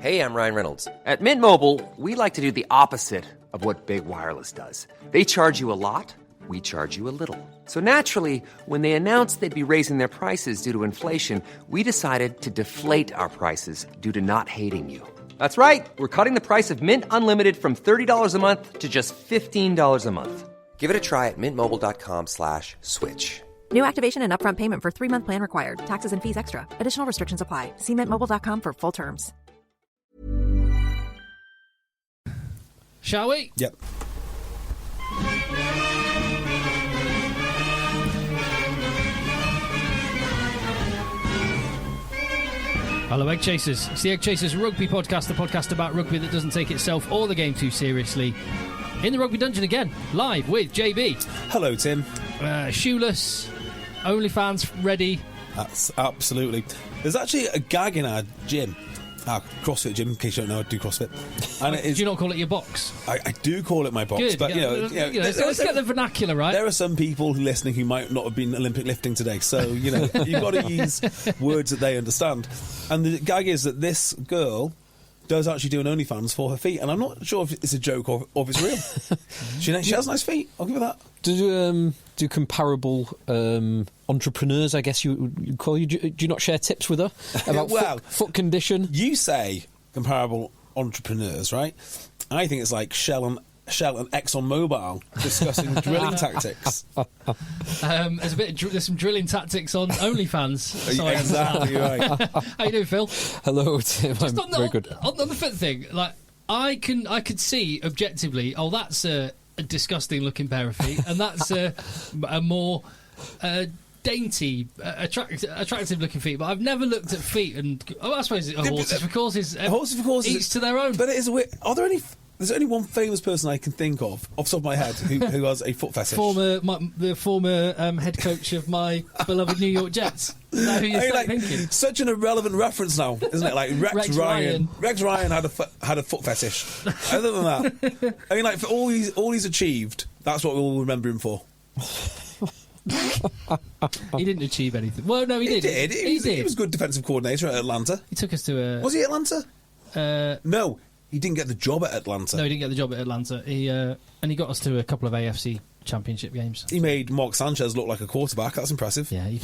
Hey, I'm Ryan Reynolds. At Mint Mobile, we like to do the opposite of what Big Wireless does. They charge you a lot, we charge you a little. So naturally, when they announced they'd be raising their prices due to inflation, we decided to deflate our prices due to not hating you. That's right. We're cutting the price of Mint Unlimited from $30 a month to just $15 a month. Give it a try at mintmobile.com/switch. New activation and upfront payment for 3-month plan required. Taxes and fees extra. Additional restrictions apply. See mintmobile.com for full terms. Shall we? Yep. Hello, EggChasers. It's the EggChasers Rugby Podcast, the podcast about rugby that doesn't take itself or the game too seriously. In the Rugby Dungeon again, live with JB. Hello, Tim. Shoeless, OnlyFans ready. That's absolutely. There's actually a gag in our gym, our CrossFit gym, in case you don't know, I do CrossFit. And it is, do you not call it your box? I do call it my box, Good. but let's get the vernacular right. There are some people listening who might not have been Olympic lifting today, so you've got to use words that they understand. And the gag is that this girl does actually do an OnlyFans for her feet, and I'm not sure if it's a joke or if it's real. she has nice feet, I'll give her that. Do comparable entrepreneurs, I guess you call you, do you not share tips with her about foot condition? You say comparable entrepreneurs, right? I think it's like Shell and ExxonMobil discussing drilling tactics. There's some drilling tactics on OnlyFans. Exactly right. How you doing, Phil? Hello, Tim. I'm very good. On the foot thing, like I could see objectively. Oh, that's a disgusting looking pair of feet, and that's a more dainty, attractive looking feet. But I've never looked at feet and I suppose horses for courses. Horses for courses, each to their own. But it is weird. Are there any? There's only one famous person I can think of off the top of my head who has a foot fetish. The former head coach of my beloved New York Jets. Is that who you're thinking? Such an irrelevant reference now, isn't it? Like Rex Ryan. Rex Ryan had a foot fetish. Other than that, I mean, like for all he's achieved, that's what we'll remember him for. He didn't achieve anything. Well, no, he did. He was good defensive coordinator at Atlanta. He took us to Was he at Atlanta? No. He didn't get the job at Atlanta. No, he didn't get the job at Atlanta. He got us to a couple of AFC championship games. He made Mark Sanchez look like a quarterback. That's impressive. Yeah, he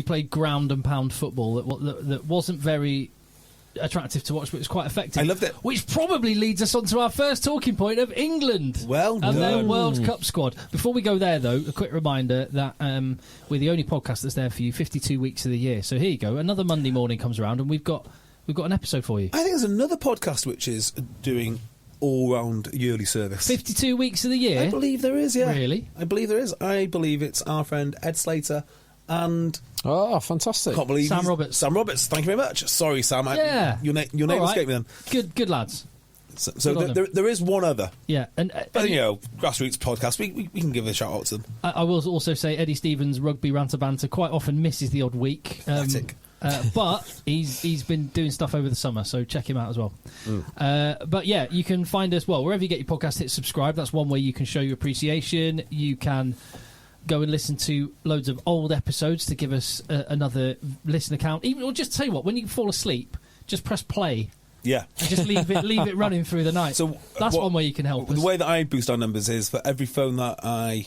played ground and pound football that wasn't very attractive to watch, but it was quite effective. I loved it. Which probably leads us on to our first talking point of England. Well done. And their World Cup squad. Before we go there, though, a quick reminder that we're the only podcast that's there for you 52 weeks of the year. So here you go. Another Monday morning comes around and we've got an episode for you. I think there's another podcast which is doing all-round yearly service. 52 weeks of the year? I believe there is, yeah. Really? I believe there is. I believe it's our friend Ed Slater and... Oh, fantastic. Can't believe Sam Roberts. Sam Roberts, thank you very much. Sorry, Sam. Yeah. Your name escaped me then. Good lads. So there is one other. Yeah. But, grassroots podcast, we can give a shout-out to them. I will also say Eddie Stevens' Rugby Ranter Banter quite often misses the odd week. But he's been doing stuff over the summer, so check him out as well. But yeah, you can find us, wherever you get your podcast, hit subscribe. That's one way you can show your appreciation. You can go and listen to loads of old episodes to give us another listen account. Or just tell you what, when you fall asleep, just press play. Yeah. And just leave it running through the night. So that's one way you can help us. The way that I boost our numbers is for every phone that I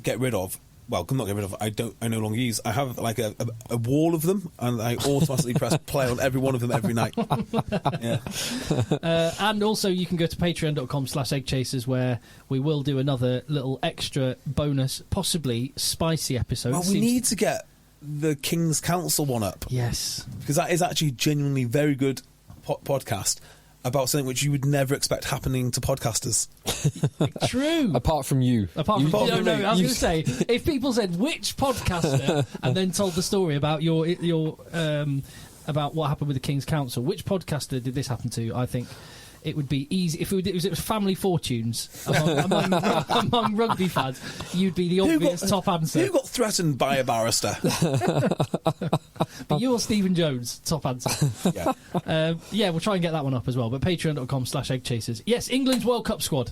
get rid of, well, not get rid of, I no longer use, I have like a wall of them, and I automatically press play on every one of them every night. Yeah. And also you can go to patreon.com/EggChasers, where we will do another little extra bonus, possibly spicy episode. Well, we need to get the King's Council one up. Yes. Because that is actually genuinely very good podcast about something which you would never expect happening to podcasters. True. Apart from you. I was going to say, if people said which podcaster and then told the story about your about what happened with the King's Council, which podcaster did this happen to? I think it would be easy if it was Family Fortunes among rugby fans. You'd be the obvious top answer. Who got threatened by a barrister? But you're Stephen Jones, top answer. Yeah, we'll try and get that one up as well. But patreon.com/EggChasers. Yes, England's World Cup squad.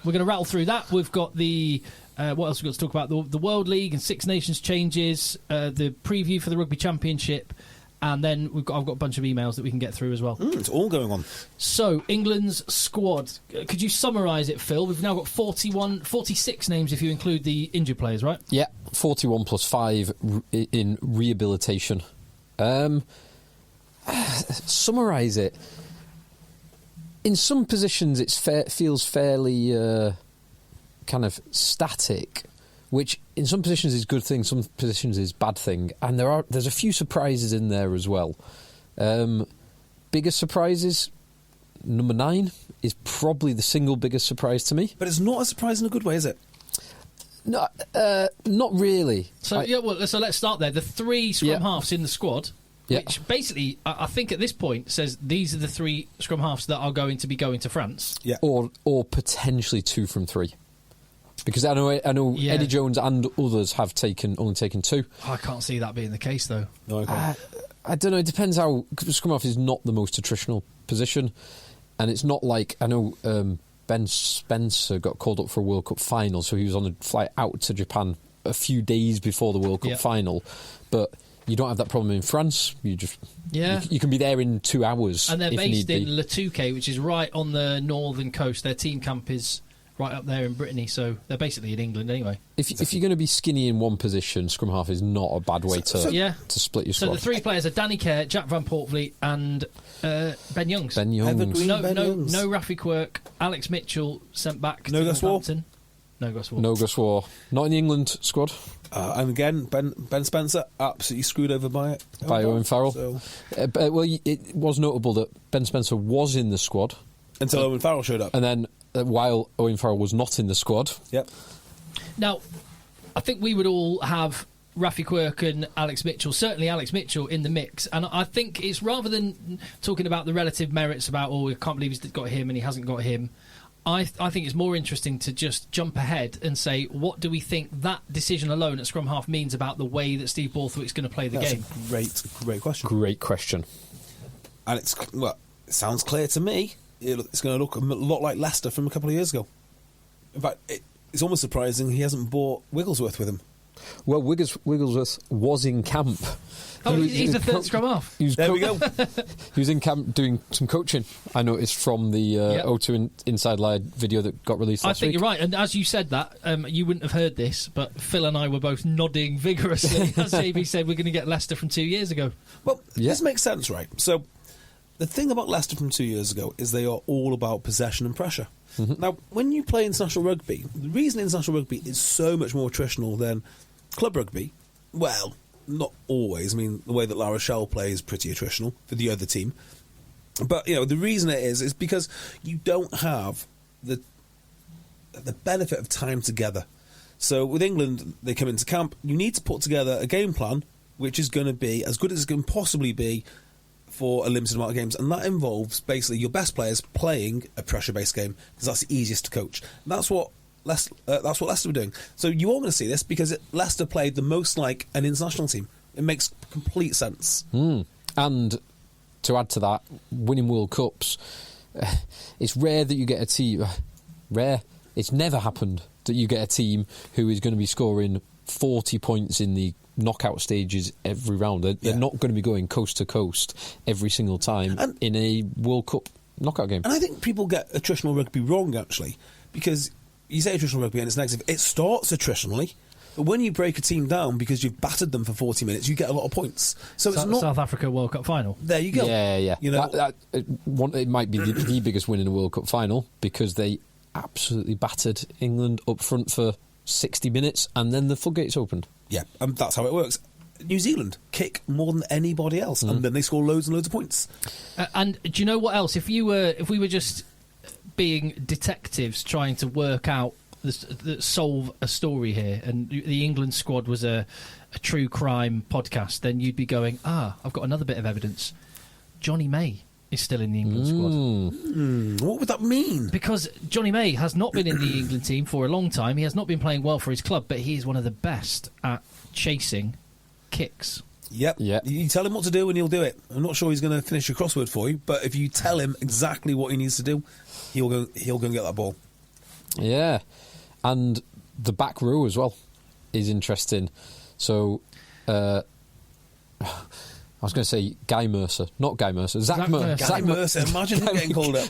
We're going to rattle through that. We've got the what else we've got to talk about? The World League and Six Nations changes. The preview for the Rugby Championship. and then I've got a bunch of emails that we can get through as well. It's all going on. So, England's squad. Could you summarise it, Phil? We've now got 46 names if you include the injured players, right? Yeah, 41 plus 5 in rehabilitation. Summarise it. In some positions, it feels fairly kind of static, which in some positions is a good thing, some positions is bad thing, and there's a few surprises in there as well. Biggest surprises, number 9 is probably the single biggest surprise to me. But it's not a surprise in a good way, is it? No, not really. So so let's start there. The 3 scrum halves in the squad. Yeah. Which basically, I think at this point, says these are the 3 scrum halves that are going to be going to France. Yeah. Or potentially 2 from 3. Because I know Eddie Jones and others have only taken 2. I can't see that being the case, though. No, I can't. I don't know, it depends how... Scrum half is not the most attritional position, and it's not like... I know Ben Spencer got called up for a World Cup final, so he was on a flight out to Japan a few days before the World Cup final, but... You don't have that problem in France. You can be there in 2 hours. And they're based in Le Touquet, which is right on the northern coast. Their team camp is right up there in Brittany, so they're basically in England anyway. If you're going to be skinny in one position, scrum half is not a bad way to split your squad. So the 3 players are Danny Kerr, Jack Van Portvliet, and Ben Youngs. Ben Youngs. No Rafi Quirk. Alex Mitchell sent back to Northampton. No Goswar. Not in the England squad. And again, Ben Spencer absolutely screwed over by Owen Farrell. So. It was notable that Ben Spencer was in the squad until Owen Farrell showed up, and then while Owen Farrell was not in the squad. Yep. Now, I think we would all have Rafi Quirk and Alex Mitchell, certainly Alex Mitchell, in the mix. And I think it's rather than talking about the relative merits about, I can't believe he's got him and he hasn't got him. I think it's more interesting to just jump ahead and say, what do we think that decision alone at scrum half means about the way that Steve Borthwick's going to play the game? That's a great question. Great question. And it sounds clear to me. It's going to look a lot like Leicester from a couple of years ago. In fact, it's almost surprising he hasn't brought Wigglesworth with him. Well, Wigglesworth was in camp. Oh, he's the third scrum half. There we go. He was in camp doing some coaching, I noticed, from the O2 Inside Live video that got released last week. I think you're right, and as you said that, you wouldn't have heard this, but Phil and I were both nodding vigorously as JB said we're going to get Leicester from 2 years ago. Well, this makes sense, right? So, the thing about Leicester from 2 years ago is they are all about possession and pressure. Mm-hmm. Now, when you play international rugby, the reason international rugby is so much more attritional than club rugby, well, not always. I mean, the way that La Rochelle plays is pretty attritional for the other team. But, the reason it is because you don't have the benefit of time together. So with England, they come into camp, you need to put together a game plan which is going to be as good as it can possibly be for a limited amount of games, and that involves basically your best players playing a pressure-based game because that's the easiest to coach. And that's what Leicester were doing. So you are going to see this because Leicester played the most like an international team. It makes complete sense. And to add to that, winning World Cups, it's rare that you get a team. Rare. It's never happened that you get a team who is going to be scoring 40 points in the knockout stages every round. They're not going to be going coast to coast every single time in a World Cup knockout game. And I think people get attritional rugby wrong, actually, because you say attritional rugby and it's negative. It starts attritionally, but when you break a team down because you've battered them for 40 minutes, you get a lot of points. So it's not South Africa World Cup final. There you go. Yeah. It might be the biggest win in a World Cup final because they absolutely battered England up front for 60 minutes and then the floodgates opened. Yeah, that's how it works. New Zealand kick more than anybody else, and then they score loads and loads of points. And do you know what else? If we were just being detectives trying to work out, solve a story here, and the England squad was a true crime podcast, then you'd be going, I've got another bit of evidence. Johnny May is still in the England squad. What would that mean? Because Johnny May has not been in the England team for a long time. He has not been playing well for his club, but he is one of the best at chasing kicks. Yep. You tell him what to do and he'll do it. I'm not sure he's going to finish your crossword for you, but if you tell him exactly what he needs to do, he'll go and get that ball. Yeah. And the back row as well is interesting. So, I was going to say Guy Mercer, not Guy Mercer. Zach Mercer. Guy Mercer. Imagine him getting called up.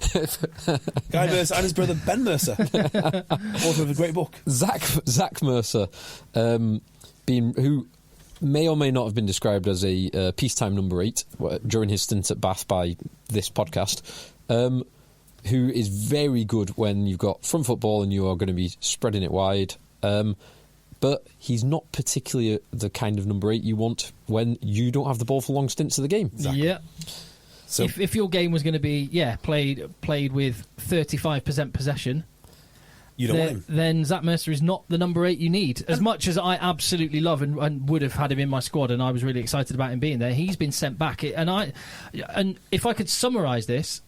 Guy Mercer and his brother Ben Mercer, author of a great book. Zach Mercer, who may or may not have been described as a peacetime number 8 during his stint at Bath by this podcast, who is very good when you've got front football and you are going to be spreading it wide. But he's not particularly the kind of number 8 you want when you don't have the ball for long stints of the game. Exactly. Yeah. So if your game was going to be played with 35% possession, you don't want him. Then Zach Mercer is not the number 8 you need. As much as I absolutely love and would have had him in my squad, and I was really excited about him being there, he's been sent back. And if I could summarise this,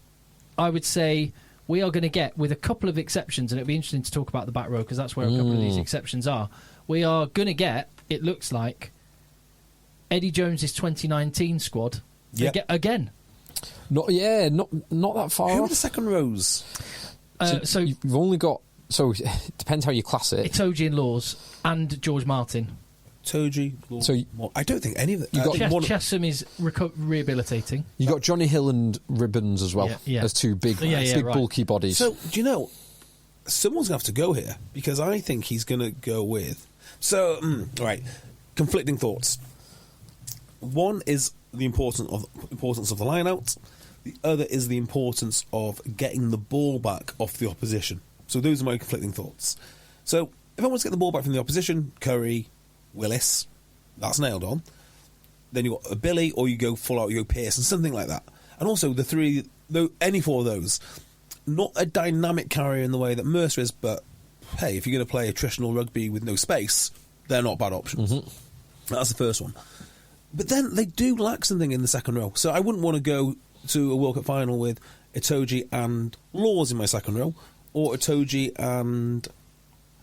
I would say we are going to get, with a couple of exceptions, and it'd be interesting to talk about the back row because that's where a couple of these exceptions are. We are going to get, it looks like, Eddie Jones's 2019 squad again. Not that far Who are off. the second rows? So you've only got. So it depends how you class it. Itoje and Laws and George Martin. Toji. So I don't think any of them. Chesham is rehabilitating. You got Johnny Hill and Ribbons as well as two big bulky bodies. So do you know, someone's going to have to go here because I think he's going to go with. So right, conflicting thoughts. One is the importance of the line out. The other is the importance of getting the ball back off the opposition. So those are my conflicting thoughts. So if I want to get the ball back from the opposition, Curry, Willis, that's nailed on. Then you've got a Billy, or you go full out, you go Pearson, something like that. And also the three, any four of those, not a dynamic carrier in the way that Mercer is, but hey, if you're going to play attritional rugby with no space, they're not bad options. Mm-hmm. That's the first one. But then they do lack something in the second row. So I wouldn't want to go to a World Cup final with Itoje and Laws in my second row, or Itoje and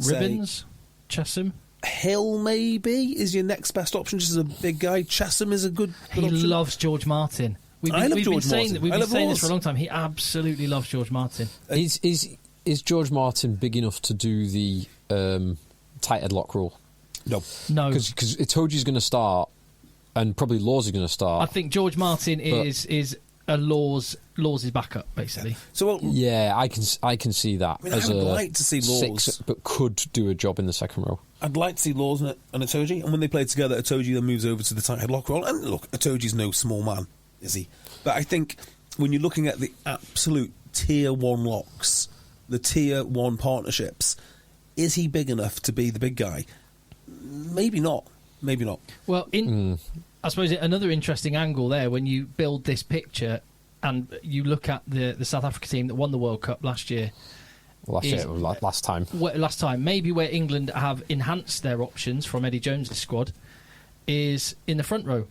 Ribbons, Chesham. Hill maybe is your next best option, just as a big guy. Chesham is a good option. He loves George Martin. We've been saying this for a long time. He absolutely loves George Martin. Is George Martin big enough to do the tight headlock rule? No. Because Itoje's going to start, and probably Laws is going to start. I think George Martin is a Laws' backup, basically. Yeah. So I can see that. I would like to see Laws, 6, but could do a job in the second row. I'd like to see Laws and Itoje, and when they play together, Itoje then moves over to the tight headlock role. And look, Itoje's no small man, is he? But I think when you're looking at the absolute tier 1 locks, the tier 1 partnerships, is he big enough to be the big guy? Maybe not. Well, I suppose another interesting angle there when you build this picture and you look at the South Africa team that won the World Cup last year. Last time. Maybe where England have enhanced their options from Eddie Jones' squad is in the front row.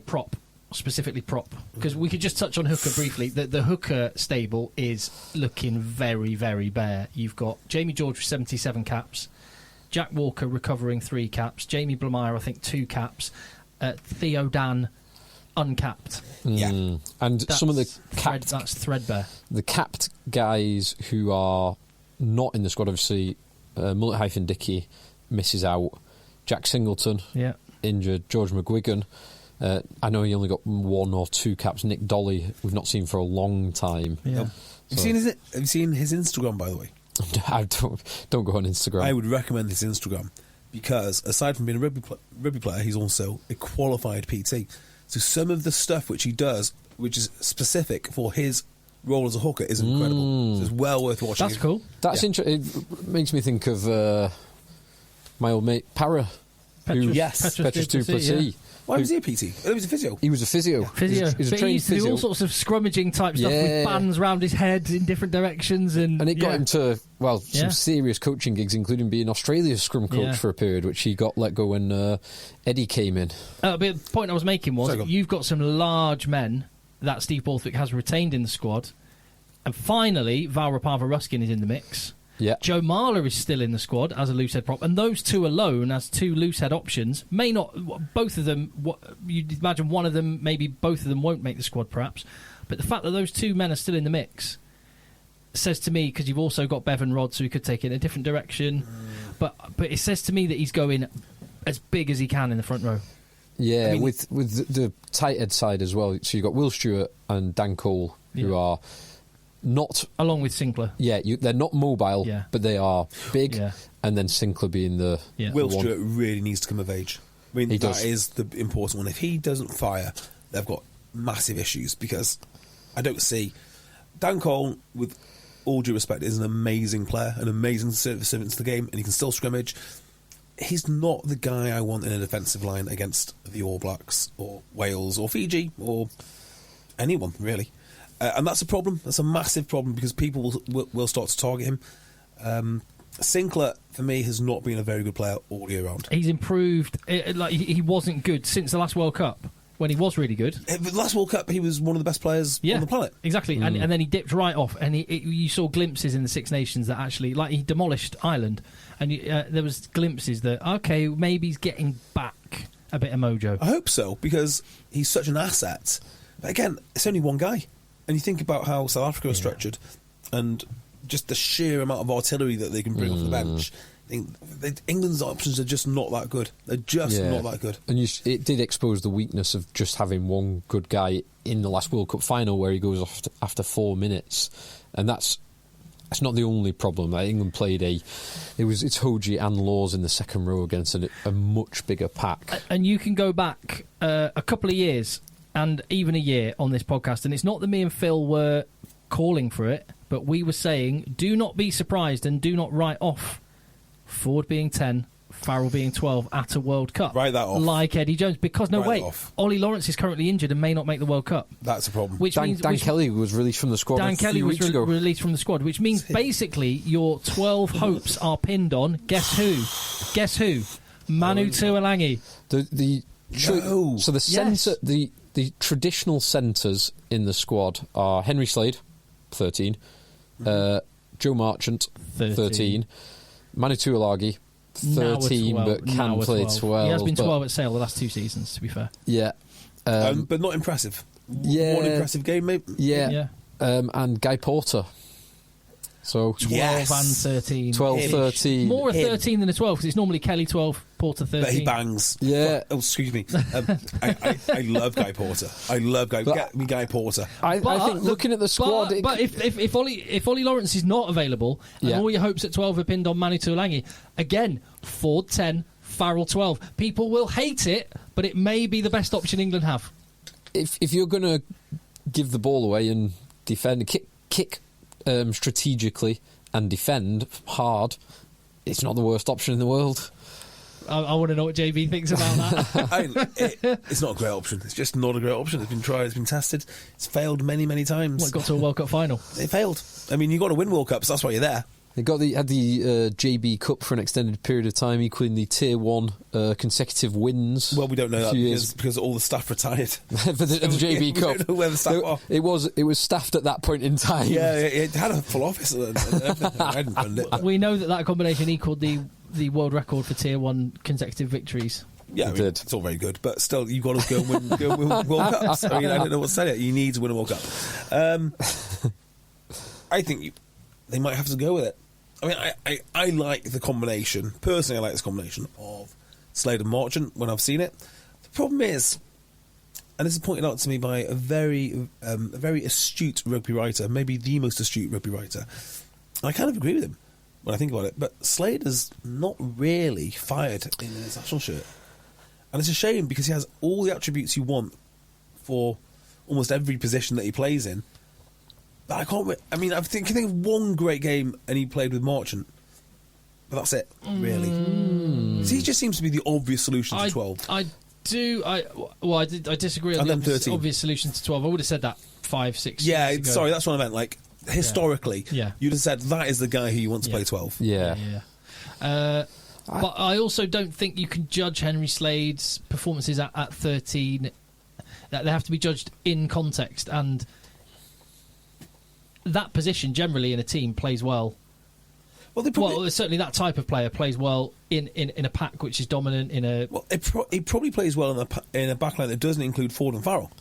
Prop. Specifically prop. Because we could just touch on hooker briefly. The hooker stable is looking very, very bare. You've got Jamie George with 77 caps, Jack Walker recovering 3 caps, Jamie Blamire, I think, 2 caps, Theo Dan uncapped. Yeah. And that's some of the capped... That's threadbare. The capped guys who are not in the squad, obviously, Mullet-Dickey misses out, Jack Singleton injured, George McGuigan. I know he only got 1 or 2 caps. Nick Dolly, we've not seen for a long time. Yeah. Have you seen his Instagram, by the way? I don't go on Instagram. I would recommend his Instagram because aside from being a rugby player, he's also a qualified PT. So some of the stuff which he does, which is specific for his role as a hooker, is incredible. So it's well worth watching. That's cool. That's interesting. It makes me think of my old mate Para. Petrus du Plessis. Why was he a PT? He was a physio. He was a physio. He used to do all sorts of scrummaging type stuff with bands round his head in different directions. And it got him to, some serious coaching gigs, including being Australia's scrum coach for a period, which he got let go when Eddie came in. But the point I was making was you've got some large men that Steve Borthwick has retained in the squad. And finally, Val Rapava-Ruskin is in the mix. Yeah. Joe Marler is still in the squad as a loosehead prop, and those two alone as 2 loosehead options may not. Both of them, you'd imagine one of them, maybe both of them won't make the squad, perhaps. But the fact that those 2 men are still in the mix says to me, because you've also got Bevan Rodd, so he could take it in a different direction. But it says to me that he's going as big as he can in the front row. Yeah, I mean, with the tight head side as well. So you've got Will Stewart and Dan Cole, who are not... Along with Sinclair. Yeah, they're not mobile, but they are big. Yeah. And then Sinclair being the Will the Stewart really needs to come of age. I mean, that is the important one. If he doesn't fire, they've got massive issues, because I don't see... Dan Cole, with all due respect, is an amazing player, an amazing service to the game, and he can still scrimmage. He's not the guy I want in a defensive line against the All Blacks or Wales or Fiji or anyone, really. And that's a problem. That's a massive problem, because people will start to target him. Sinclair, for me, has not been a very good player all year round. He's improved. He wasn't good since the last World Cup, when he was really good. The last World Cup, he was one of the best players on the planet. Exactly. And then he dipped right off, and you saw glimpses in the Six Nations that actually, like, he demolished Ireland, and there was glimpses that, okay, maybe he's getting back a bit of mojo. I hope so, because he's such an asset. But again, it's only one guy. And you think about how South Africa is structured, and just the sheer amount of artillery that they can bring off the bench. England's options are just not that good. They're just not that good. And it did expose the weakness of just having one good guy in the last World Cup final, where he goes off after 4 minutes, and that's not the only problem. England played it's Hoji and Laws in the second row against a much bigger pack. And you can go back a couple of years and even a year on this podcast, and it's not that me and Phil were calling for it, but we were saying, do not be surprised and do not write off Ford being 10, Farrell being 12 at a World Cup. Write that off. Like Eddie Jones. Because, Ollie Lawrence is currently injured and may not make the World Cup. That's a problem. Dan Kelly was released from the squad Dan Kelly was ago. released from the squad, which means basically your 12 hopes are pinned on, guess who? Manu Tuolangi. So the centre... The traditional centres in the squad are Henry Slade, 13, Joe Marchant, 13, Manu Tuilagi, 13, but can play 12. He has been 12 at Sale the last 2 seasons, to be fair. Yeah. But not impressive. Yeah. One impressive game, maybe. Yeah. And Guy Porter. So 12 and 13. 12, 13. More a 13 than a 12, because it's normally Kelly 12, Porter 13. But he bangs. Yeah. Oh, excuse me. I love Guy Porter. I love Guy Porter. I think looking at the squad... But if Ollie Lawrence is not available, and all your hopes at 12 are pinned on Manu Tuolangi, again, Ford 10, Farrell 12. People will hate it, but it may be the best option England have. If you're going to give the ball away and defend, kick strategically and defend hard, it's not the worst option in the world. I want to know what JB thinks about that. It's not a great option. It's just not a great option. It's been tried, it's been tested, it's failed many, many times. It got to a World Cup final. It failed. I mean, you've got to win World Cups, that's why you're there. They had the JB Cup for an extended period of time, equaling the Tier 1 consecutive wins. Well, we don't know that because all the staff retired. For the JB Cup. We don't know where the staff are. It was staffed at that point in time. Yeah, it had a full office and everything. I hadn't done it. We know that combination equaled the world record for Tier 1 consecutive victories. Yeah, I mean, it's all very good, but still, you've got to go and win World Cups. I mean, I don't know what to say. You need to win a World Cup. I think they might have to go with it. I mean, I like the combination. Personally, I like this combination of Slade and Marchant when I've seen it. The problem is, and this is pointed out to me by a very astute rugby writer, maybe the most astute rugby writer. I kind of agree with him when I think about it, but Slade has not really fired in an international shirt. And it's a shame, because he has all the attributes you want for almost every position that he plays in. But I can't... I mean, I think of one great game and he played with Marchant. But that's it, really. So he just seems to be the obvious solution to 12. I disagree on the obvious solution to 12. I would have said that 5, 6 years ago. Sorry, that's what I meant. Like, historically, you'd have said that is the guy who you want to play 12. Yeah. But I also don't think you can judge Henry Slade's performances at 13. That they have to be judged in context, and that position generally in a team plays well. Well, certainly that type of player plays well in a pack which is dominant in a... Well, he probably plays well in a backline that doesn't include Ford and Farrell,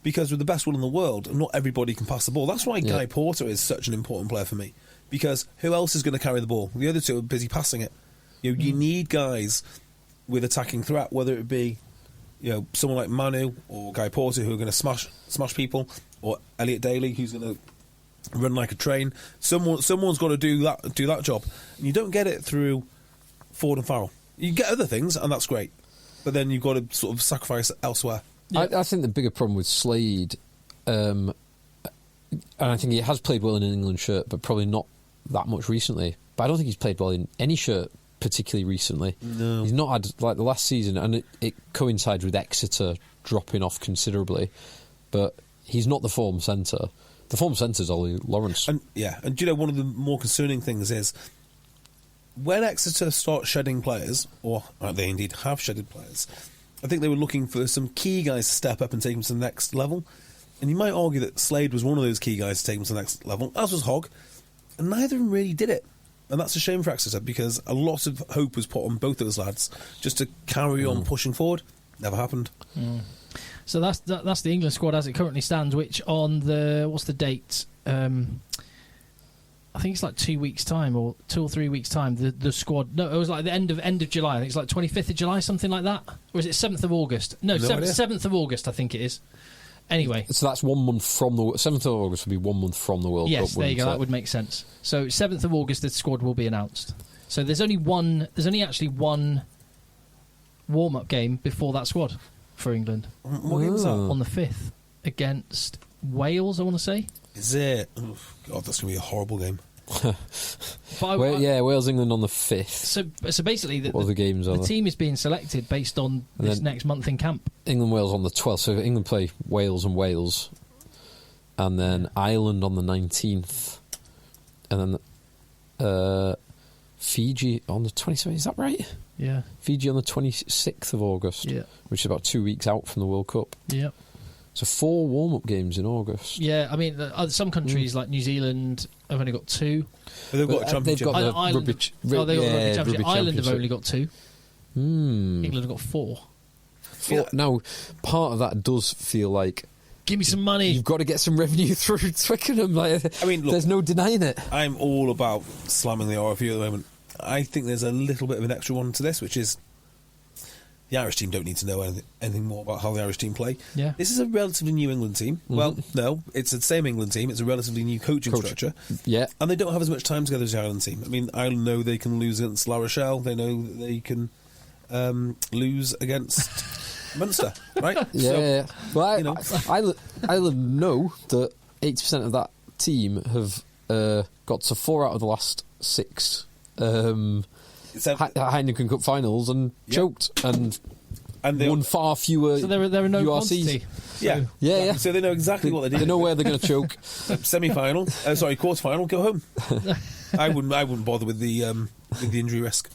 because with the best one in the world, not everybody can pass the ball. That's why Guy Porter is such an important player for me, because who else is going to carry the ball? The other two are busy passing it. You need guys with attacking threat, whether it be someone like Manu or Guy Porter who are going to smash people, or Elliot Daly who's going to run like a train. Someone's got to do that job, and you don't get it through Ford and Farrell. You get other things, and that's great, but then you've got to sort of sacrifice elsewhere. Yeah. I think the bigger problem with Slade, and I think he has played well in an England shirt, but probably not that much recently. But I don't think he's played well in any shirt particularly recently. No. He's not had, like, the last season, and it coincides with Exeter dropping off considerably, but he's not the form centre. The form centre is Ollie Lawrence. And do you know, one of the more concerning things is when Exeter start shedding players, or they indeed have shedded players, I think they were looking for some key guys to step up and take them to the next level. And you might argue that Slade was one of those key guys to take them to the next level, as was Hogg, and neither of them really did it. And that's a shame for Exeter, because a lot of hope was put on both those lads just to carry on pushing forward. Never happened. So that's the England squad as it currently stands, which on what's the date? I think it's like 2 weeks' time, or 2 or 3 weeks' time. The squad. No, it was like the end of July. I think it's like 25th of July, something like that. Or is it 7th of August? No, 7th of August, I think it is. Anyway, so that's 1 month from the 7th of August would be 1 month from the World Cup. Yes, there you go. That would make sense. So 7th of August, the squad will be announced. So there's only actually one warm-up game before that squad for England. What game was that? On the 5th against Wales, I want to say. Is it? Oh, God, that's going to be a horrible game. Wales England on the 5th. So basically, the team is being selected based on this next month in camp. England Wales on the 12th. So England play Wales, and then Ireland on the 19th, and then Fiji on the 27th. Is that right? Yeah. Fiji on the 26th of August. Yeah. Which is about 2 weeks out from the World Cup. Yeah. So 4 warm-up games in August. Yeah, I mean, some countries like New Zealand have only got 2. But they've got a championship. They've got the Ireland, rugby championship. Rugby Ireland have championship. only got 2. England have got 4. Now, part of that does feel like, give me some money. you've got to get some revenue through Twickenham. Like, I mean, look, there's no denying it. I'm all about slamming the RFU at the moment. I think there's a little bit of an extra one to this, which is the Irish team don't need to know anything more about how the Irish team play. Yeah. This is a relatively new England team. Mm-hmm. Well, no, it's the same England team. It's a relatively new coaching structure. Yeah. And they don't have as much time together as the Ireland team. I mean, Ireland know they can lose against La Rochelle. They know that they can lose against Munster, right? Yeah. So, well, Ireland know that 80% of that team have got to 4 out of the last 6 Heineken Cup finals and choked and won far fewer. So they're no URCs. quantity. Yeah. So they know exactly what they do. They know where they're going to choke. Semi-final, quarter-final, go home. I wouldn't bother with the injury risk.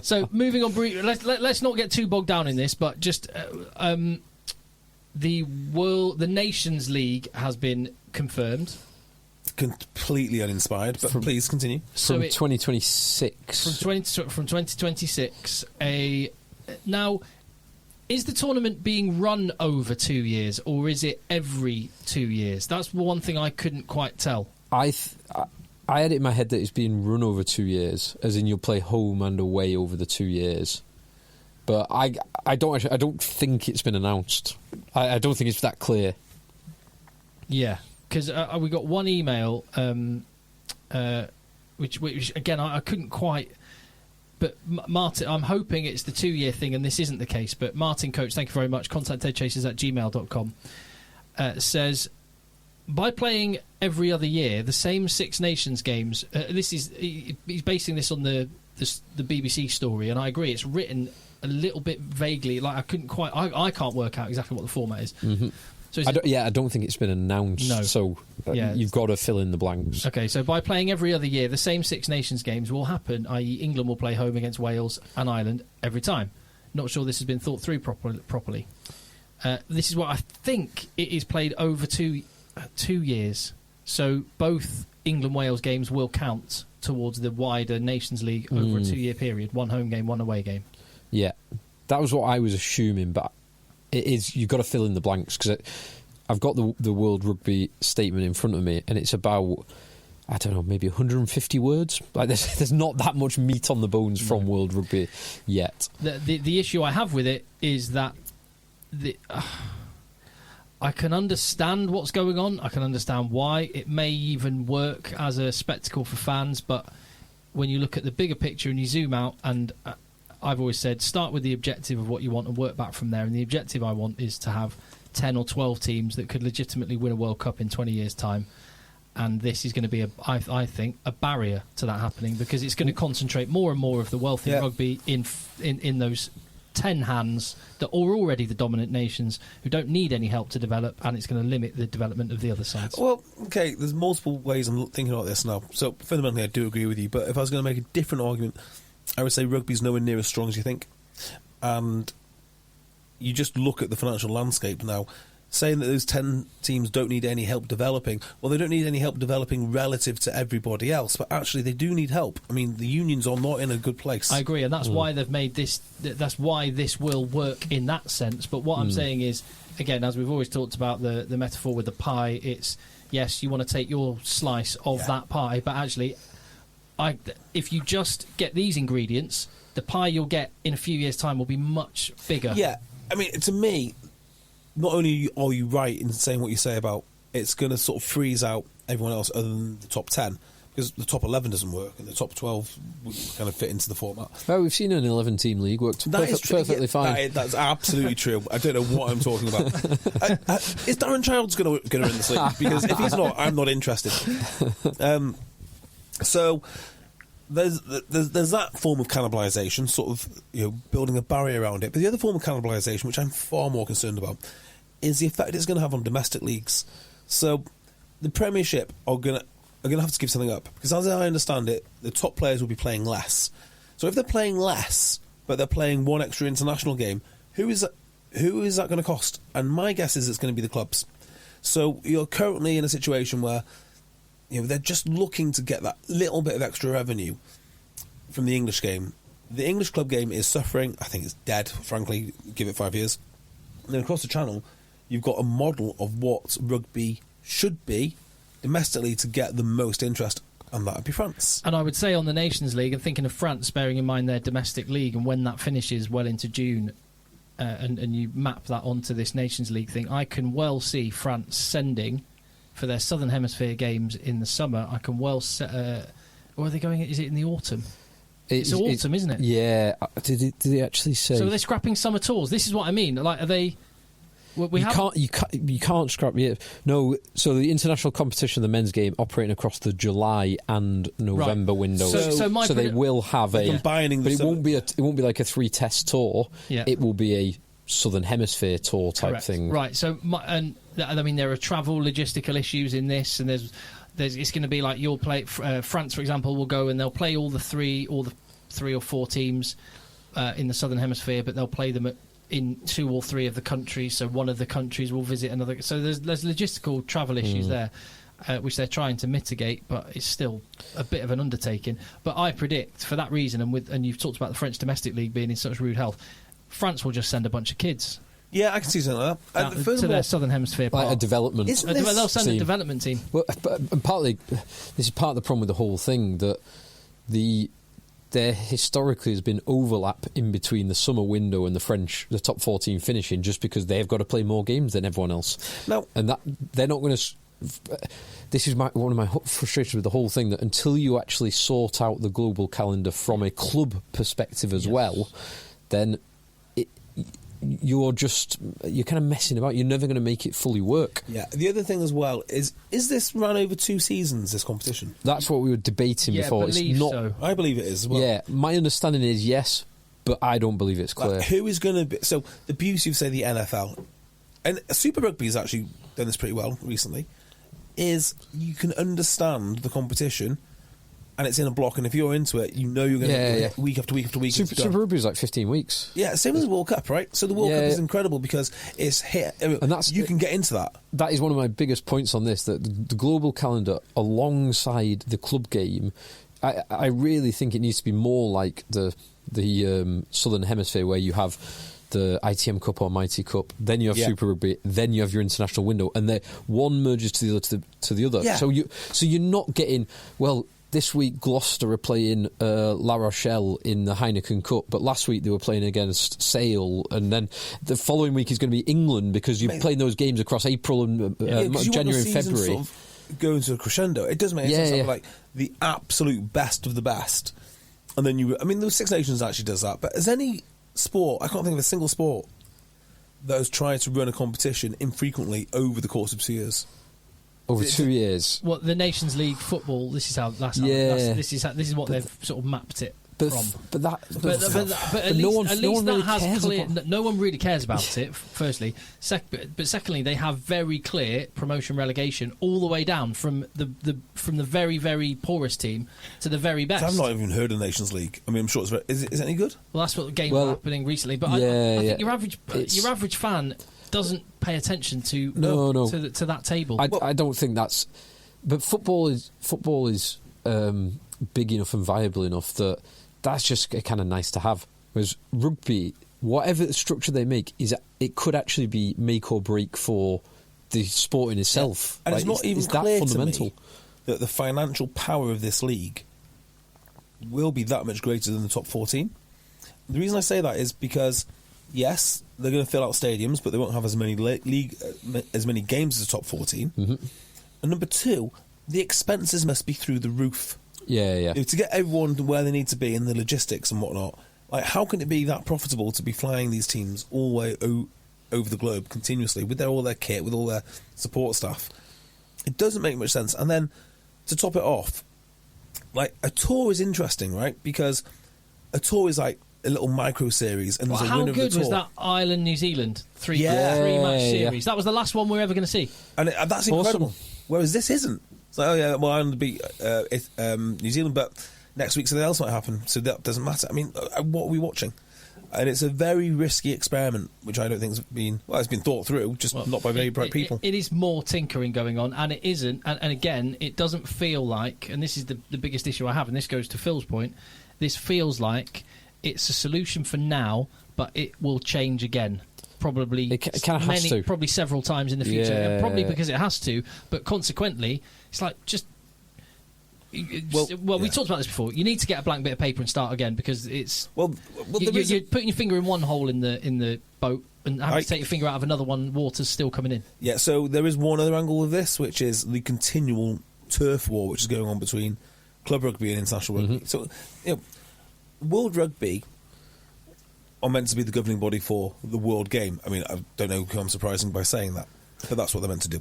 So moving on, let's not get too bogged down in this, but just the Nations League has been confirmed. Completely uninspired, but please continue. From 2026. From 2026. Now, is the tournament being run over 2 years, or is it every 2 years? That's one thing I couldn't quite tell. I had it in my head that it's being run over 2 years, as in you'll play home and away over the 2 years. But I don't think it's been announced. I don't think it's that clear. Yeah. Because we got one email, which again I couldn't quite. But Martin, I'm hoping it's the 2 year thing, and this isn't the case. But Martin Coach, thank you very much. Contact EggChasers@gmail.com. Says, by playing every other year the same Six Nations games. He's basing this on the BBC story, and I agree. It's written a little bit vaguely. Like I couldn't quite. I can't work out exactly what the format is. Mm-hmm. So I don't think it's been announced. No. So you've got to fill in the blanks. Okay, so by playing every other year, the same Six Nations games will happen, i.e. England will play home against Wales and Ireland every time. Not sure this has been thought through properly. This is what I think it is played over 2 years. So both England-Wales games will count towards the wider Nations League over a 2 year period. One home game, one away game. Yeah, that was what I was assuming, but it is, you've got to fill in the blanks, because I've got the World Rugby statement in front of me, and it's about I don't know, maybe 150 words. Like there's not that much meat on the bones from World Rugby yet. The issue I have with it is that I can understand what's going on. I can understand why it may even work as a spectacle for fans, but when you look at the bigger picture and you zoom out, and I've always said, start with the objective of what you want and work back from there. And the objective I want is to have 10 or 12 teams that could legitimately win a World Cup in 20 years' time. And this is going to be, I think, a barrier to that happening, because it's going to concentrate more and more of the wealth in rugby in those 10 hands that are already the dominant nations who don't need any help to develop, and it's going to limit the development of the other sides. Well, okay, there's multiple ways I'm thinking about this now. So fundamentally I do agree with you, but if I was going to make a different argument, I would say rugby's nowhere near as strong as you think. And you just look at the financial landscape now, saying that those 10 teams don't need any help developing. Well, they don't need any help developing relative to everybody else, but actually they do need help. I mean, the unions are not in a good place. I agree, and that's why they've made this. That's why this will work in that sense. But what I'm saying is, again, as we've always talked about the metaphor with the pie, it's, yes, you want to take your slice of that pie, but actually, if you just get these ingredients, the pie you'll get in a few years' time will be much bigger. Yeah, I mean, to me, not only are you right in saying what you say about it's going to sort of freeze out everyone else other than the top 10, because the top 11 doesn't work and the top 12 would kind of fit into the format. Well, we've seen an 11-team league worked perfectly fine. That's absolutely true. I don't know what I'm talking about. Is Darren Childs going to win this league? Because if he's not, I'm not interested. So there's that form of cannibalisation, sort of building a barrier around it. But the other form of cannibalisation, which I'm far more concerned about, is the effect it's going to have on domestic leagues. So the Premiership are going to have to give something up, because as I understand it, the top players will be playing less. So if they're playing less, but they're playing one extra international game, who is that going to cost? And my guess is it's going to be the clubs. So you're currently in a situation where they're just looking to get that little bit of extra revenue from the English game. The English club game is suffering. I think it's dead, frankly. Give it 5 years. And then across the channel, you've got a model of what rugby should be domestically to get the most interest, and that would be France. And I would say on the Nations League, and thinking of France, bearing in mind their domestic league, and when that finishes well into June, and you map that onto this Nations League thing, I can well see France sending, for their Southern Hemisphere games in the summer, I can well set... or are they going... Is it in the autumn? It's autumn, isn't it? Yeah. Did they actually say... So are they scrapping summer tours? This is what I mean. Like, are they... You can't scrap... Yeah. No, so the international competition, the men's game, operating across the July and November windows. So they will have a... Combining but it won't be like a 3-test tour. Yeah. It will be a Southern Hemisphere tour type thing. Right, so... I mean, there are travel logistical issues in this, and there's it's going to be like you'll play... France, for example, will go and they'll play all the three or four teams in the Southern Hemisphere, but they'll play them in 2 or 3 of the countries, so one of the countries will visit another. So there's logistical travel issues there, which they're trying to mitigate, but it's still a bit of an undertaking. But I predict, for that reason, and you've talked about the French domestic league being in such rude health, France will just send a bunch of kids. Yeah, I can see something like that. To their Southern Hemisphere part. Like a development they'll send a development team. Well, and partly, this is part of the problem with the whole thing, that there historically has been overlap in between the summer window and the top 14 finishing, just because they've got to play more games than everyone else. No. And that they're not going to... This is one of my frustrations with the whole thing, that until you actually sort out the global calendar from a club perspective as well, then... You're kind of messing about. You're never going to make it fully work. Yeah. The other thing as well is this run over 2 seasons, this competition? That's what we were debating before. It's not. So. I believe it is as well. Yeah, my understanding is yes, but I don't believe it's clear. Who is going to be... So the beauty of, say, the NFL, and Super Rugby has actually done this pretty well recently, is you can understand the competition, and it's in a block, and if you're into it, you're going to get week after week after week. Super Rugby is like 15 weeks. Yeah, same as the World Cup, right? So the World Cup is incredible because it's hit, and you can get into that. That is one of my biggest points on this, that the global calendar alongside the club game, I really think it needs to be more like the Southern Hemisphere, where you have the ITM Cup or Mighty Cup, then you have Super Rugby, then you have your international window, and one merges to the other to the other. Yeah. So you're not getting, well, this week Gloucester are playing La Rochelle in the Heineken Cup, but last week they were playing against Sale, and then the following week is going to be England, because you're playing those games across April and January and February. Sort of go into a crescendo. It does make sense. Like the absolute best of the best, and then the Six Nations actually does that. But as any sport, I can't think of a single sport that has tried to run a competition infrequently over the course of 2 years. Over 2 years. Well, the Nations League football. This is this is what they've sort of mapped it from. But at no least one really that has cares clear. about. No one really cares about it. Firstly, but secondly, they have very clear promotion relegation all the way down from the very very poorest team to the very best. So I've not even heard of the Nations League. I mean, I'm sure it's is it any good? Well, that's what the games are happening recently. But I think your average fan doesn't pay attention to to that table. I don't think that's. But football is big enough and viable enough that that's just kind of nice to have. Whereas rugby, whatever the structure they make, it could actually be make or break for the sport in itself. And it's not even clear that fundamental to me that the financial power of this league will be that much greater than the top 14. The reason I say that is because, yes, they're going to fill out stadiums, but they won't have as many as many games as the top 14. Mm-hmm. And number two, the expenses must be through the roof. Yeah. To get everyone to where they need to be and the logistics and whatnot, like how can it be that profitable to be flying these teams all the way over the globe continuously with all their kit, with all their support staff? It doesn't make much sense. And then to top it off, like a tour is interesting, right? Because a tour is like a little micro series, and there's a winner of the tour. How good was that Ireland New Zealand three match series? That was the last one we're ever going to see, and that's incredible. Awesome. Whereas this isn't. It's like, Ireland beat New Zealand, but next week something else might happen, so that doesn't matter. I mean, what are we watching? And it's a very risky experiment, which I don't think has been it's been thought through, just not by very bright people. It is more tinkering going on, and it isn't. And again, it doesn't feel like, and this is the biggest issue I have, and this goes to Phil's point. This feels like it's a solution for now, but it will change again. Probably it kind of has to. Probably several times in the future. Yeah. Probably because it has to, but consequently, it's like just. We talked about this before. You need to get a blank bit of paper and start again, because it's you're putting your finger in one hole in the boat and having to take your finger out of another one. Water's still coming in. Yeah. So there is one other angle of this, which is the continual turf war which is going on between club rugby and international rugby. Mm-hmm. So, World Rugby are meant to be the governing body for the World Game. I mean, I don't know who I'm surprising by saying that, but that's what they're meant to do.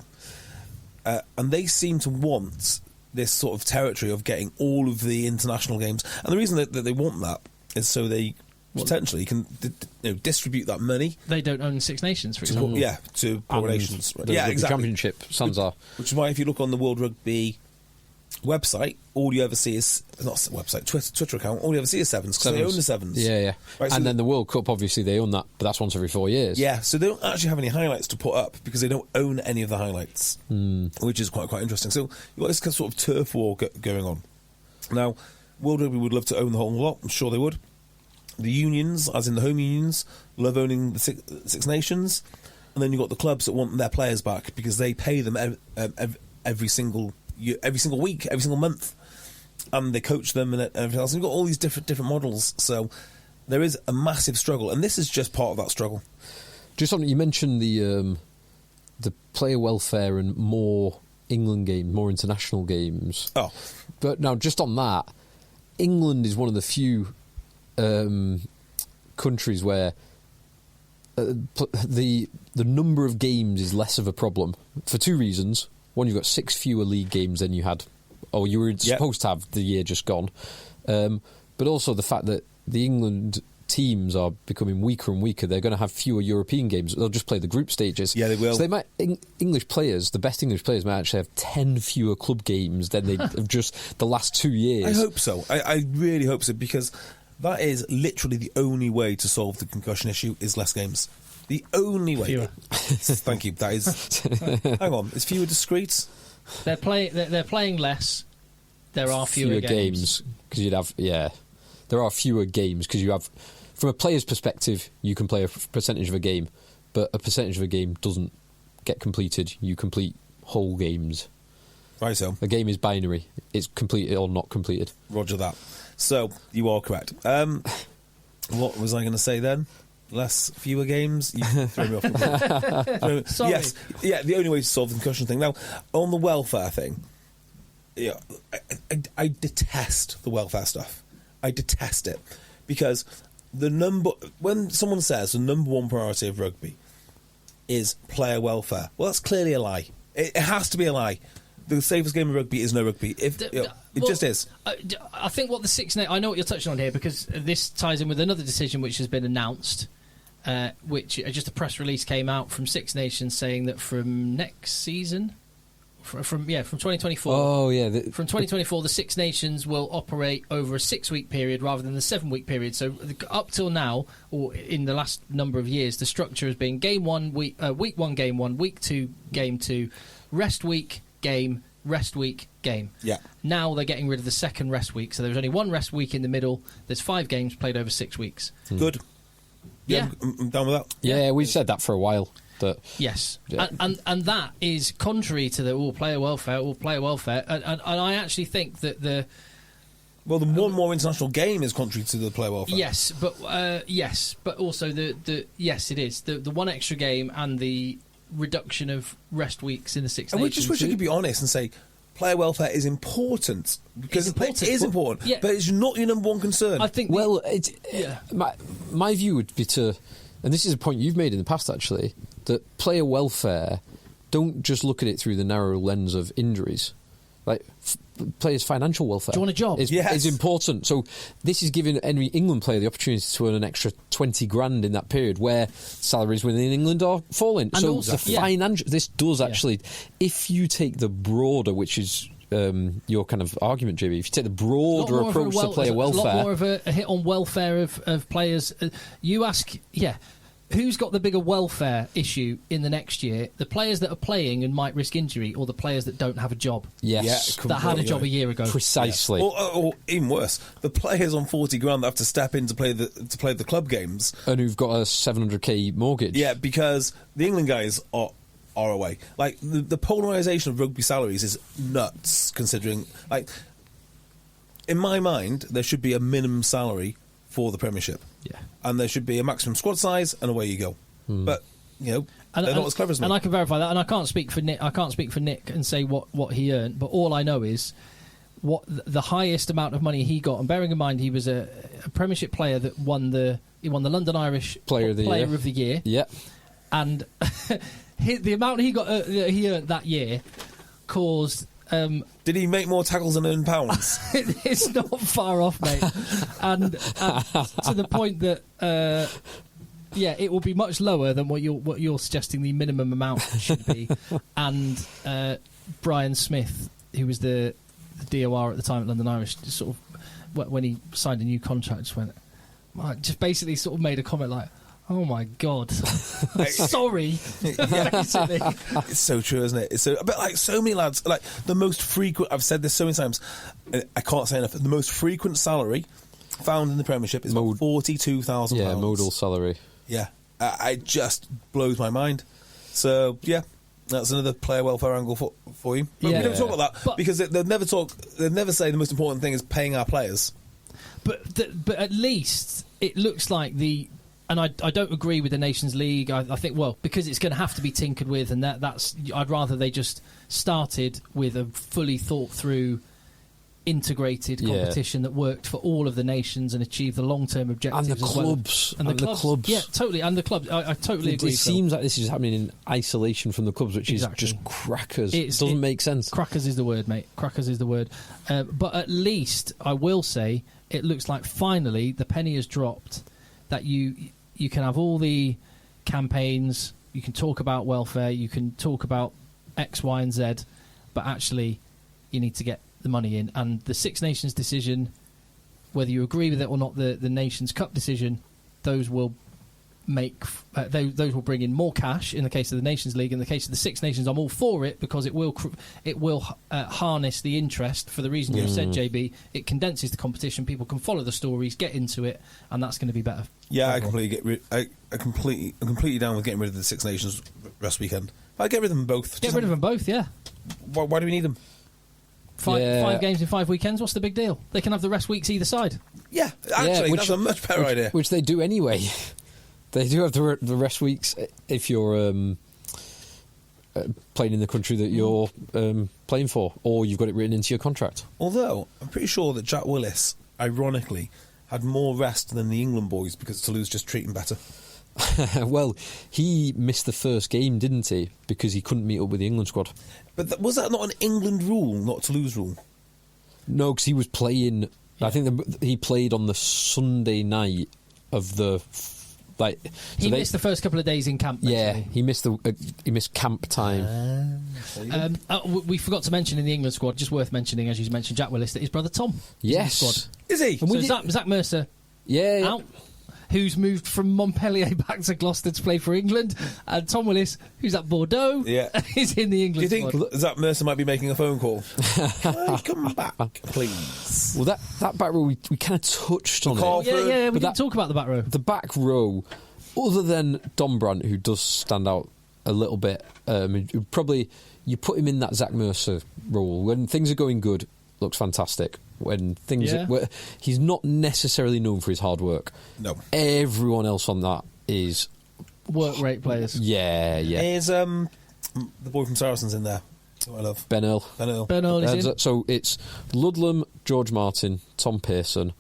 And they seem to want this sort of territory of getting all of the international games. And the reason that they want that is so they potentially can distribute that money. They don't own Six Nations, for example. To poor nations. The Championship, Suns are. Which is why if you look on the World Rugby website, all you ever see is not website, Twitter account. All you ever see is sevens, because they own the sevens. Yeah. Right, and then the World Cup, obviously, they own that, but that's once every 4 years. Yeah, so they don't actually have any highlights to put up because they don't own any of the highlights, which is quite interesting. So you've got this sort of turf war going on. Now, World Rugby would love to own the whole lot. I'm sure they would. The unions, as in the home unions, love owning the Six Nations, and then you've got the clubs that want their players back because they pay them every single week, every single month, and they coach them and everything else. You've got all these different models, so there is a massive struggle, and this is just part of that struggle. Just on, you mentioned the player welfare and more England games, more international games. Oh, but now just on that, England is one of the few countries where the number of games is less of a problem for two reasons. One, you've got 6 fewer league games than you had, or you were supposed to have the year just gone. But also the fact that the England teams are becoming weaker and weaker. They're going to have fewer European games. They'll just play the group stages. Yeah, they will. So they might, English players, the best English players, might actually have 10 fewer club games than they have just the last 2 years. I hope so. I really hope so, because that is literally the only way to solve the concussion issue is less games. The only way. Fewer. Thank you. That is. Hang on. Is fewer discreet? They're playing less. There are fewer games because you'd have there are fewer games because you have from a player's perspective, you can play a percentage of a game, but a percentage of a game doesn't get completed. You complete whole games. Right, so a game is binary. It's completed or not completed. Roger that. So you are correct. What was I going to say then? Fewer games? You throw me off the ball. Sorry. Yes, yeah, the only way to solve the concussion thing. Now, on the welfare thing, yeah, I detest the welfare stuff. I detest it. Because when someone says the number one priority of rugby is player welfare, well, that's clearly a lie. It has to be a lie. The safest game of rugby is no rugby. It just is. I think what the Six Nations... I know what you're touching on here, because this ties in with another decision which has been announced, which just a press release came out from Six Nations saying that from next season... From 2024. Oh, yeah. From 2024, the Six Nations will operate over a 6-week period rather than the 7-week period. So up till now, or in the last number of years, the structure has been week 1, game 1, week 2, game 2, rest week, game, rest week, game. Yeah. Now they're getting rid of the second rest week, so there's only one rest week in the middle. There's 5 games played over 6 weeks. Good. Yeah. I'm down with that. Yeah, we've said that for a while. Yes, yeah. and that is contrary to the player welfare, and I actually think that the one more international game is contrary to the player welfare. Yes, but also it is the one extra game and the reduction of rest weeks in the Six Nations. And we just wish we could be honest and say player welfare is important, because it is important, yeah. but it's not your number one concern. I think. My view would be to, and this is a point you've made in the past actually, that player welfare, don't just look at it through the narrow lens of injuries. Like players' financial welfare. Do you want a job? Is important. So this is giving any England player the opportunity to earn an extra 20 grand in that period where salaries within England are falling. And so also, the financial. This does actually, if you take the broader, which is your kind of argument, JB, if you take the broader approach to player welfare, a lot more of a hit on welfare of players. You ask, who's got the bigger welfare issue in the next year? The players that are playing and might risk injury, or the players that don't have a job? Yes. That had a job a year ago. Precisely. Yes. Or even worse, the players on 40 grand that have to step in to play the club games. And who've got a 700k mortgage. Yeah, because the England guys are away. Like, the polarisation of rugby salaries is nuts, considering, like, in my mind, there should be a minimum salary for the Premiership. Yeah. And there should be a maximum squad size, and away you go. But, they're not as clever as me. And I can verify that, and I can't speak for Nick. I can't speak for Nick and say what he earned, but all I know is what the highest amount of money he got. And bearing in mind, he was a Premiership player that won the London Irish Player of the Year. Yeah. And the amount he got he earned that year caused. Did he make more tackles and earn pounds? It's not far off, mate. and to the point that it will be much lower than what you're suggesting the minimum amount should be. And Brian Smith, who was the DOR at the time at London Irish, just sort of when he signed a new contract, just basically sort of made a comment like, "Oh my God, sorry." It's so true, isn't it? But like so many lads, like the most frequent. I've said this so many times, I can't say enough. The most frequent salary found in the Premiership is about £42,000. Yeah, modal salary. Yeah, it just blows my mind. So yeah, that's another player welfare angle for you. But we don't talk about that because they'll never talk. They'll never say the most important thing is paying our players. But at least it looks like and I don't agree with the Nations League. I think, because it's going to have to be tinkered with, and that's. I'd rather they just started with a fully thought through, integrated competition that worked for all of the nations and achieved the long term objectives. And the clubs. And the clubs. Yeah, totally. And the clubs. I totally agree. It seems like this is happening in isolation from the clubs, which is just crackers. It doesn't make sense. Crackers is the word, mate. Crackers is the word. But at least I will say it looks like finally the penny has dropped. That you can have all the campaigns, you can talk about welfare, you can talk about X, Y, and Z, but actually you need to get the money in. And the Six Nations decision, whether you agree with it or not, the Nations Cup decision, those will those will bring in more cash. In the case of the Nations League, in the case of the Six Nations, I'm all for it because it will harness the interest for the reason you said, JB. It condenses the competition. People can follow the stories, get into it, and that's going to be better. Yeah, I'm completely down with getting rid of the Six Nations rest weekend. I get rid of them both. Get rid of them both, yeah. Why do we need them? Five games in 5 weekends. What's the big deal? They can have the rest weeks either side. Yeah, actually, that's a much better idea. Which they do anyway. They do have the rest weeks if you're playing in the country that you're playing for, or you've got it written into your contract. Although, I'm pretty sure that Jack Willis, ironically, had more rest than the England boys because Toulouse just treat him better. Well, he missed the first game, didn't he? Because he couldn't meet up with the England squad. But was that not an England rule, not Toulouse rule? No, because he was playing... Yeah. I think he played on the Sunday night of the... He missed the first couple of days in camp. Yeah, he missed camp time. We forgot to mention in the England squad, just worth mentioning, as you mentioned, Jack Willis, that his brother Tom is in the squad. Is he? So Zach Mercer out, who's moved from Montpellier back to Gloucester to play for England, and Tom Willis, who's at Bordeaux, is in the England squad. Do you think Zach Mercer might be making a phone call? Can I come back, please? Well, that back row, we kind of touched on it. Yeah, we didn't talk about the back row. The back row, other than Don Brandt, who does stand out a little bit, probably you put him in that Zach Mercer role. When things are going good, looks fantastic. When things he's not necessarily known for his hard work. No. Everyone else on that is work rate players. Yeah. Is the boy from Saracens in there? Who I love. Ben Earl. Ben Earl is in. So it's Ludlam, George Martin, Tom Pearson,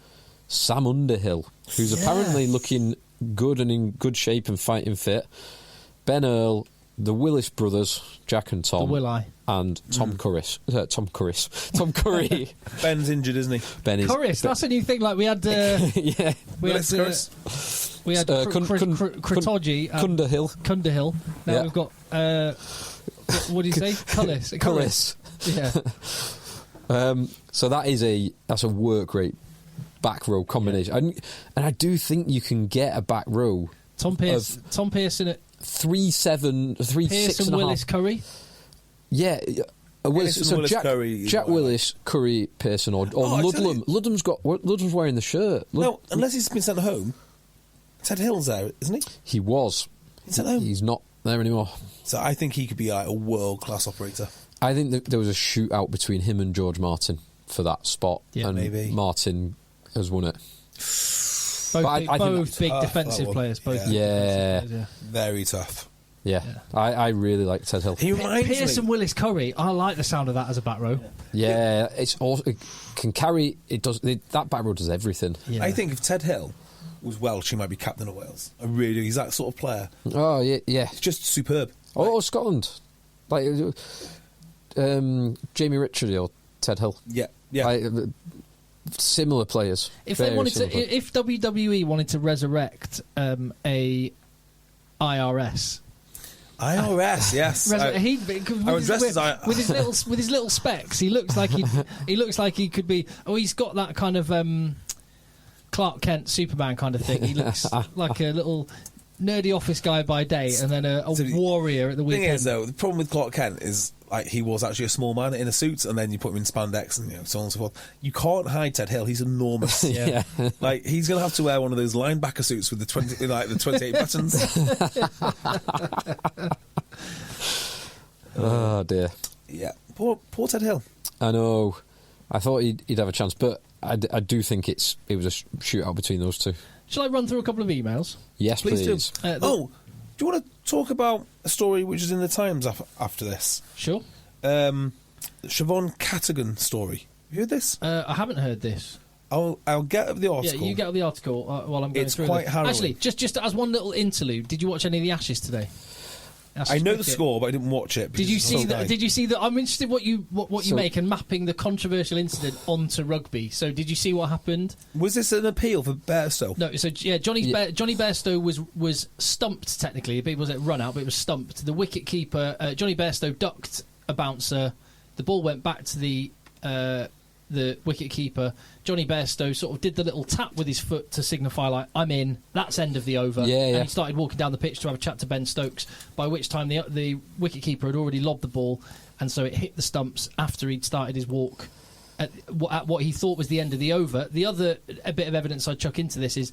Sam Underhill, who's apparently looking good and in good shape and fighting fit. Ben Earl, the Willis brothers, Jack and Tom. The Will-I. And Tom Curry. Tom Curry. Ben's injured, isn't he? Ben is. Curris, that's a new thing. Like we had. Yeah. We had Kritoji. Cunderhill. Now we've got. What do you say? Cullis. Yeah. So that's a work rate back row combination, and I do think you can get a back row. Tom Pearson at 3'7", 3'6", Pearson, Willis, Curry. Yeah. Jack Willis, Curry, Pearson, or Ludlam. Ludlam's wearing the shirt. No, unless he's been sent home. Ted Hill's there, isn't he? He was. He's sent home. He's not there anymore. So I think he could be a world-class operator. I think that there was a shootout between him and George Martin for that spot, and maybe Martin has won it. Both big defensive players. Very tough. Yeah. I really like Ted Hill. He reminds me. Pearson, Willis, Curry. I like the sound of that as a back row. Yeah, it's also, it can carry. It does. That back row does everything. Yeah. I think if Ted Hill was Welsh, he might be captain of Wales. I really do. He's that sort of player. Oh yeah. He's just superb. Scotland, like Jamie Richardson or Ted Hill. Yeah. Similar players. If WWE wanted to resurrect a IRS, yes. With his little specs, he looks like he could be. Oh, he's got that kind of Clark Kent Superman kind of thing. He looks like a little nerdy office guy by day, and then a warrior at the weekend. The thing is, though, the problem with Clark Kent is he was actually a small man in a suit, and then you put him in spandex and so on and so forth. You can't hide Ted Hill; he's enormous. Yeah. He's going to have to wear one of those linebacker suits with the 28 buttons. Oh dear. Yeah, poor Ted Hill. I know. I thought he'd have a chance, but I do think it was a shootout between those two. Shall I run through a couple of emails? Yes, please. Do you want to talk about a story which is in the Times after this? Sure. Siobhan Cadogan story. Have you heard this? I haven't heard this. I'll get up the article. Yeah, you get up the article while I'm going through it. It's quite harrowing. Actually, just as one little interlude, did you watch any of the Ashes today? I know the score, but I didn't watch it. Did you see that? Did you see that? I'm interested what you make and mapping the controversial incident onto rugby. So, did you see what happened? Was this an appeal for Bairstow? No. So, Johnny Bairstow was stumped technically. It wasn't run out, but it was stumped. The wicket keeper, Johnny Bairstow, ducked a bouncer. The ball went back to the the wicket keeper, Johnny Bairstow, sort of did the little tap with his foot to signify, like, I'm in, that's end of the over. And he started walking down the pitch to have a chat to Ben Stokes, by which time the wicket keeper had already lobbed the ball, and so it hit the stumps after he'd started his walk at what he thought was the end of the over. The other bit of evidence I'd chuck into this is,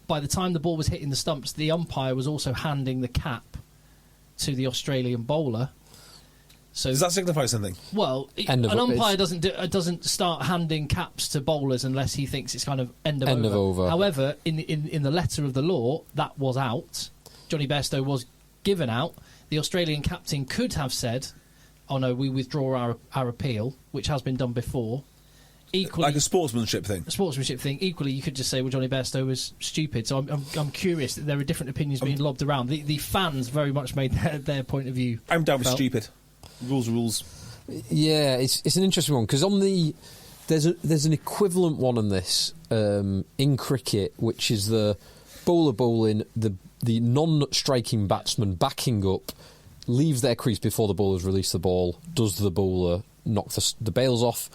by the time the ball was hitting the stumps, the umpire was also handing the cap to the Australian bowler. So does that signify something? Well, an umpire doesn't start handing caps to bowlers unless he thinks it's kind of end of over. However, in the letter of the law, that was out. Johnny Bairstow was given out. The Australian captain could have said, "Oh no, we withdraw our appeal," which has been done before. Equally, like a sportsmanship thing. Equally, you could just say, well, Johnny Bairstow was stupid. So I'm curious that there are different opinions being lobbed around. The fans very much made their point of view. I'm down with stupid. Rules are rules. Yeah, it's an interesting one, because on there's an equivalent one on this in cricket, which is the bowler bowling, the non-striking batsman backing up, leaves their crease before the bowlers release the ball. Does the bowler knock the bails off?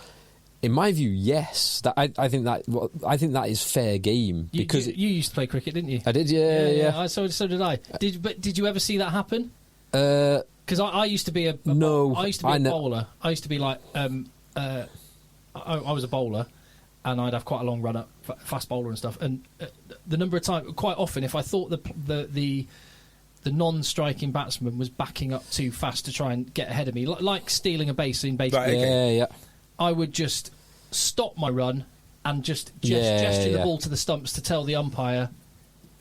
In my view, yes. I think that is fair game, because you used to play cricket, didn't you? I did, yeah. So did I. Did you ever see that happen? Because I used to be a bowler. I used to be like I was a bowler, and I'd have quite a long run up, fast bowler and stuff. And the number of times, quite often, if I thought the non-striking batsman was backing up too fast to try and get ahead of me, like stealing a base in baseball, I would just stop my run and just gesture the ball to the stumps to tell the umpire,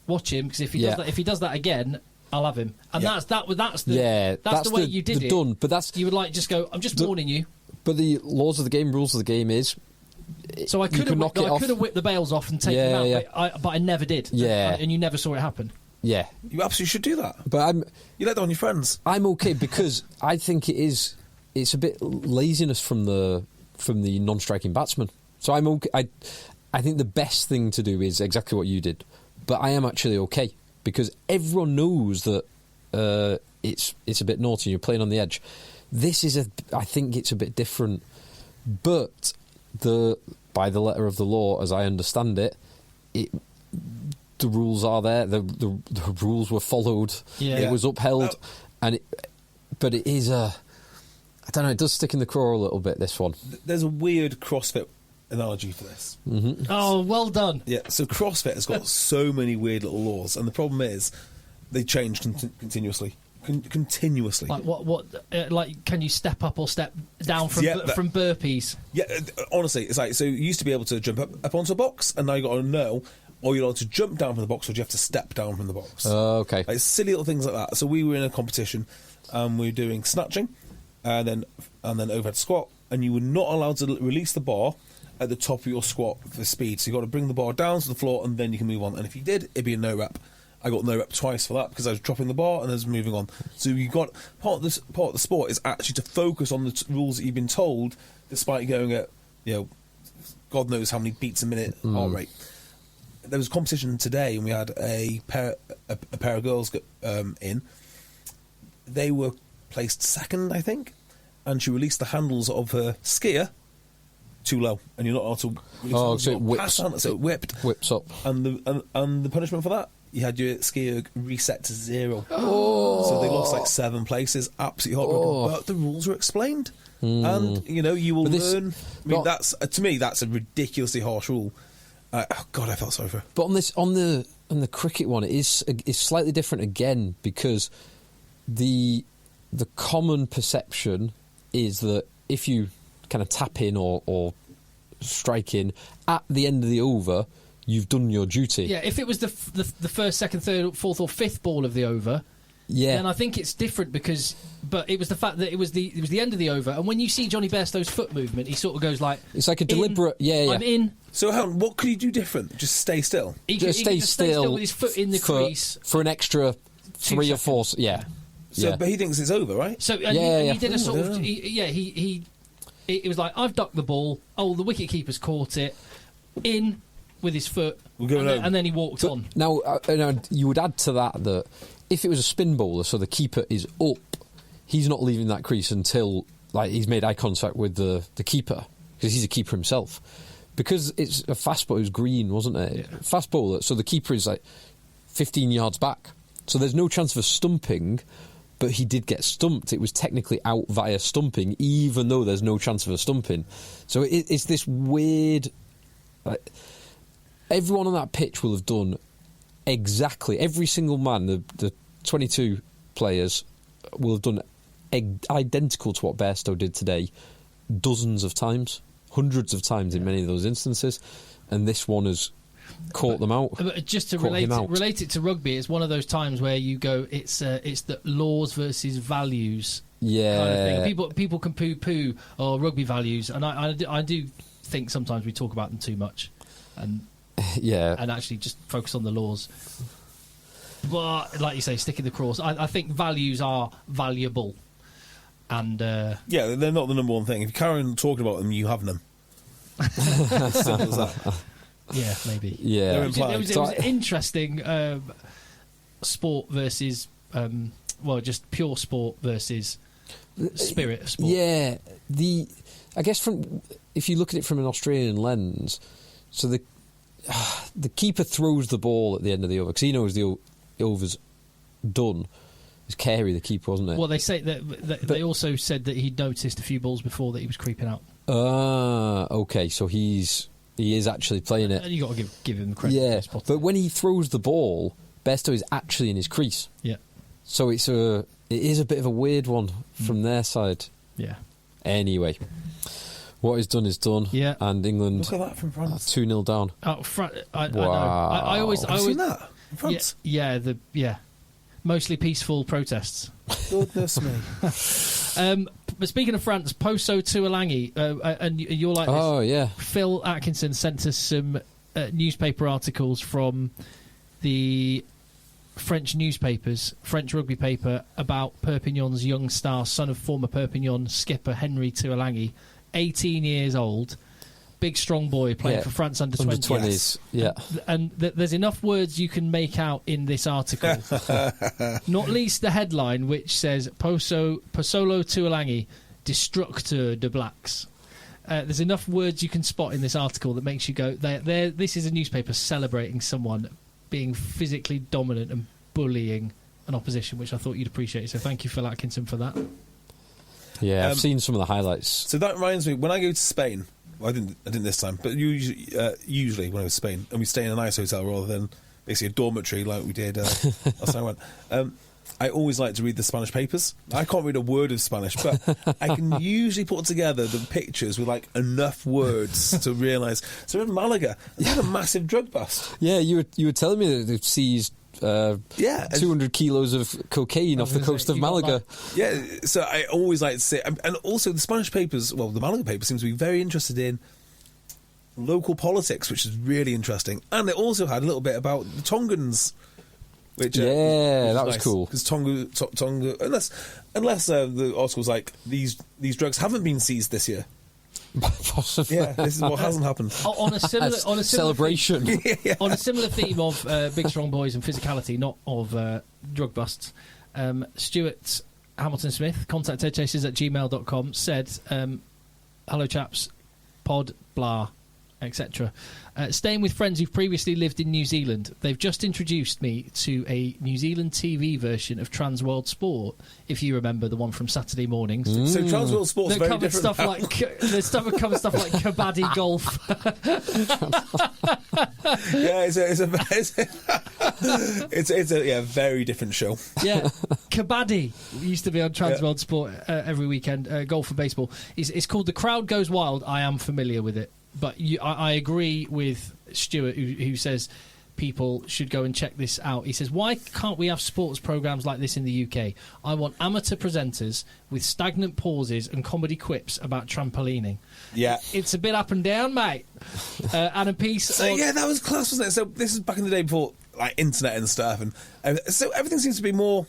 watch him, because if he does that again, I'll have him. And that's the way you did it. Done, but you would like just go, I'm just warning you. But the rules of the game is. So I could have whipped the bails off and taken them out, but I never did. Yeah, and you never saw it happen. Yeah, you absolutely should do that. But you let that on your friends. I'm okay, because I think it's a bit laziness from the non-striking batsman. So I'm okay. I think the best thing to do is exactly what you did, but I am actually okay, because everyone knows that it's a bit naughty. You're playing on the edge. I think it's a bit different, but by the letter of the law, as I understand it, the rules are there. The rules were followed. Yeah. It was upheld, but it is I don't know. It does stick in the craw a little bit. This one. There's a weird CrossFit analogy for this. Mm-hmm. Oh, well done. Yeah. So CrossFit has got so many weird little laws, and the problem is they change continuously. Continuously. Like what? Like, can you step up or step down from burpees? Yeah. Honestly, it's like, so you used to be able to jump up onto a box, and now you got to know. Or you're allowed to jump down from the box, or do you have to step down from the box? Okay. Like silly little things like that. So we were in a competition, and we were doing snatching, and then overhead squat, and you were not allowed to release the bar at the top of your squat for speed. So you got to bring the bar down to the floor, and then you can move on. And if you did, it'd be a no rep. I got no rep twice for that, because I was dropping the bar and I was moving on. So you got part of the sport is actually to focus on the rules that you've been told, despite going at God knows how many beats a minute heart rate. There was a competition today, and we had a pair of girls in. They were placed second, I think, and she released the handles of her skier too low, and you're not allowed to release so it whips. So it whips up. And the punishment for that, you had your skier reset to 0. So they lost like 7 places, absolutely heartbroken. But the rules were explained, and you will learn. I mean, to me that's a ridiculously harsh rule. God, I felt sorry for her. But on the cricket one, it's slightly different again, because the common perception is that if you kind of tap in or strike in at the end of the over, you've done your duty. Yeah, if it was the first, second, third, fourth, or fifth ball of the over. Yeah, and I think it's different but it was the fact that it was the end of the over, and when you see Johnny Bairstow's foot movement, he sort of goes like, it's like a deliberate. I'm in. So what could he do different? Just stay still. He could stay still with his foot in the crease for an extra 3 or 4. Yeah. But he thinks it's over, right? So he did a sort of it was like, I've ducked the ball. Oh, the wicket keeper's caught it in with his foot, and then he walked on. Now, you would add to that if it was a spin bowler, so the keeper is up, he's not leaving that crease until he's made eye contact with the keeper, because he's a keeper himself. Because it's a fast bowler, it was green, wasn't it? Yeah. Fast bowler, so the keeper is like 15 yards back. So there's no chance of a stumping, but he did get stumped. It was technically out via stumping, even though there's no chance of a stumping. So it's this weird... everyone on that pitch will have done exactly... Every single man, the 22 players, will have done identical to what Bairstow did today dozens of times, hundreds of times in many of those instances, and this one has caught them out. But just to relate it to rugby, it's one of those times where you go, it's the laws versus values kind of thing. People can poo-poo rugby values, and I do think sometimes we talk about them too much, and actually just focus on the laws. But like you say, stick in the cross. I think values are valuable. And yeah, they're not the number one thing. If you carry on talking about them, you have them. As simple as that. Yeah, maybe. Yeah, it was interesting. Sport versus, just pure sport versus spirit of sport. Yeah, I guess if you look at it from an Australian lens, so the keeper throws the ball at the end of the over because he knows the over's done. It was Carey, the keeper, wasn't it? Well, they say that they also said that he'd noticed a few balls before that he was creeping out. Okay, so he is actually playing it. And you got to give him credit. Yeah, but when he throws the ball, Bairstow is actually in his crease. Yeah. So it is a bit of a weird one from their side. Yeah. Anyway, what is done is done. Yeah. And England look at that from France. 2-0 down. I know. I always seen that in France. Yeah. Mostly peaceful protests. Goodness me. But speaking of France, Poso Tuolangi, and you're like this. Oh, yeah. Phil Atkinson sent us some newspaper articles from the French newspapers, French rugby paper, about Perpignan's young star, son of former Perpignan skipper Henry Tuolangi, 18 years old, big strong boy playing for France under 20s. Yes. Yeah. And there's enough words you can make out in this article. Not least the headline, which says Posolo Tuolangi, Destructeur de Blacks. There's enough words you can spot in this article that makes you go, this is a newspaper celebrating someone being physically dominant and bullying an opposition, which I thought you'd appreciate. So thank you, Phil Atkinson, for that. Yeah, I've seen some of the highlights. So that reminds me, when I go to Spain, well, I didn't this time, but usually when I was in Spain, and we stay in a nice hotel rather than basically a dormitory like we did last time I went, I always like to read the Spanish papers. I can't read a word of Spanish, but I can usually put together the pictures with like enough words to realise. So in Malaga, they had a massive drug bust. Yeah, you were telling me that they've seized 200 kilos of cocaine off the coast of Malaga. Yeah, so I always like to say, and also the Spanish papers, well, the Malaga paper seems to be very interested in local politics, which is really interesting. And it also had a little bit about the Tongans, which that was nice, cool. because Tonga, unless the article's like these drugs haven't been seized this year. Possibly. Yeah, this is what hasn't happened. On a similar celebration. Theme, on a similar theme of big strong boys and physicality, not of drug busts, Stuart Hamilton Smith, contact EggChasers@gmail.com, said, hello chaps, pod, blah, etc. Staying with friends who've previously lived in New Zealand, they've just introduced me to a New Zealand TV version of Trans World Sport, if you remember the one from Saturday mornings. So Trans World Sport's very different. Stuff like covers stuff like kabaddi golf. Yeah, it's a very different show. Yeah, kabaddi used to be on Trans World Sport every weekend. Golf and baseball. It's called The Crowd Goes Wild. I am familiar with it. But I agree with Stuart, who says people should go and check this out. He says, why can't we have sports programmes like this in the UK? I want amateur presenters with stagnant pauses and comedy quips about trampolining. Yeah. It's a bit up and down, mate. And a piece... So, that was class, wasn't it? So this is back in the day before like internet and stuff. And so everything seems to be more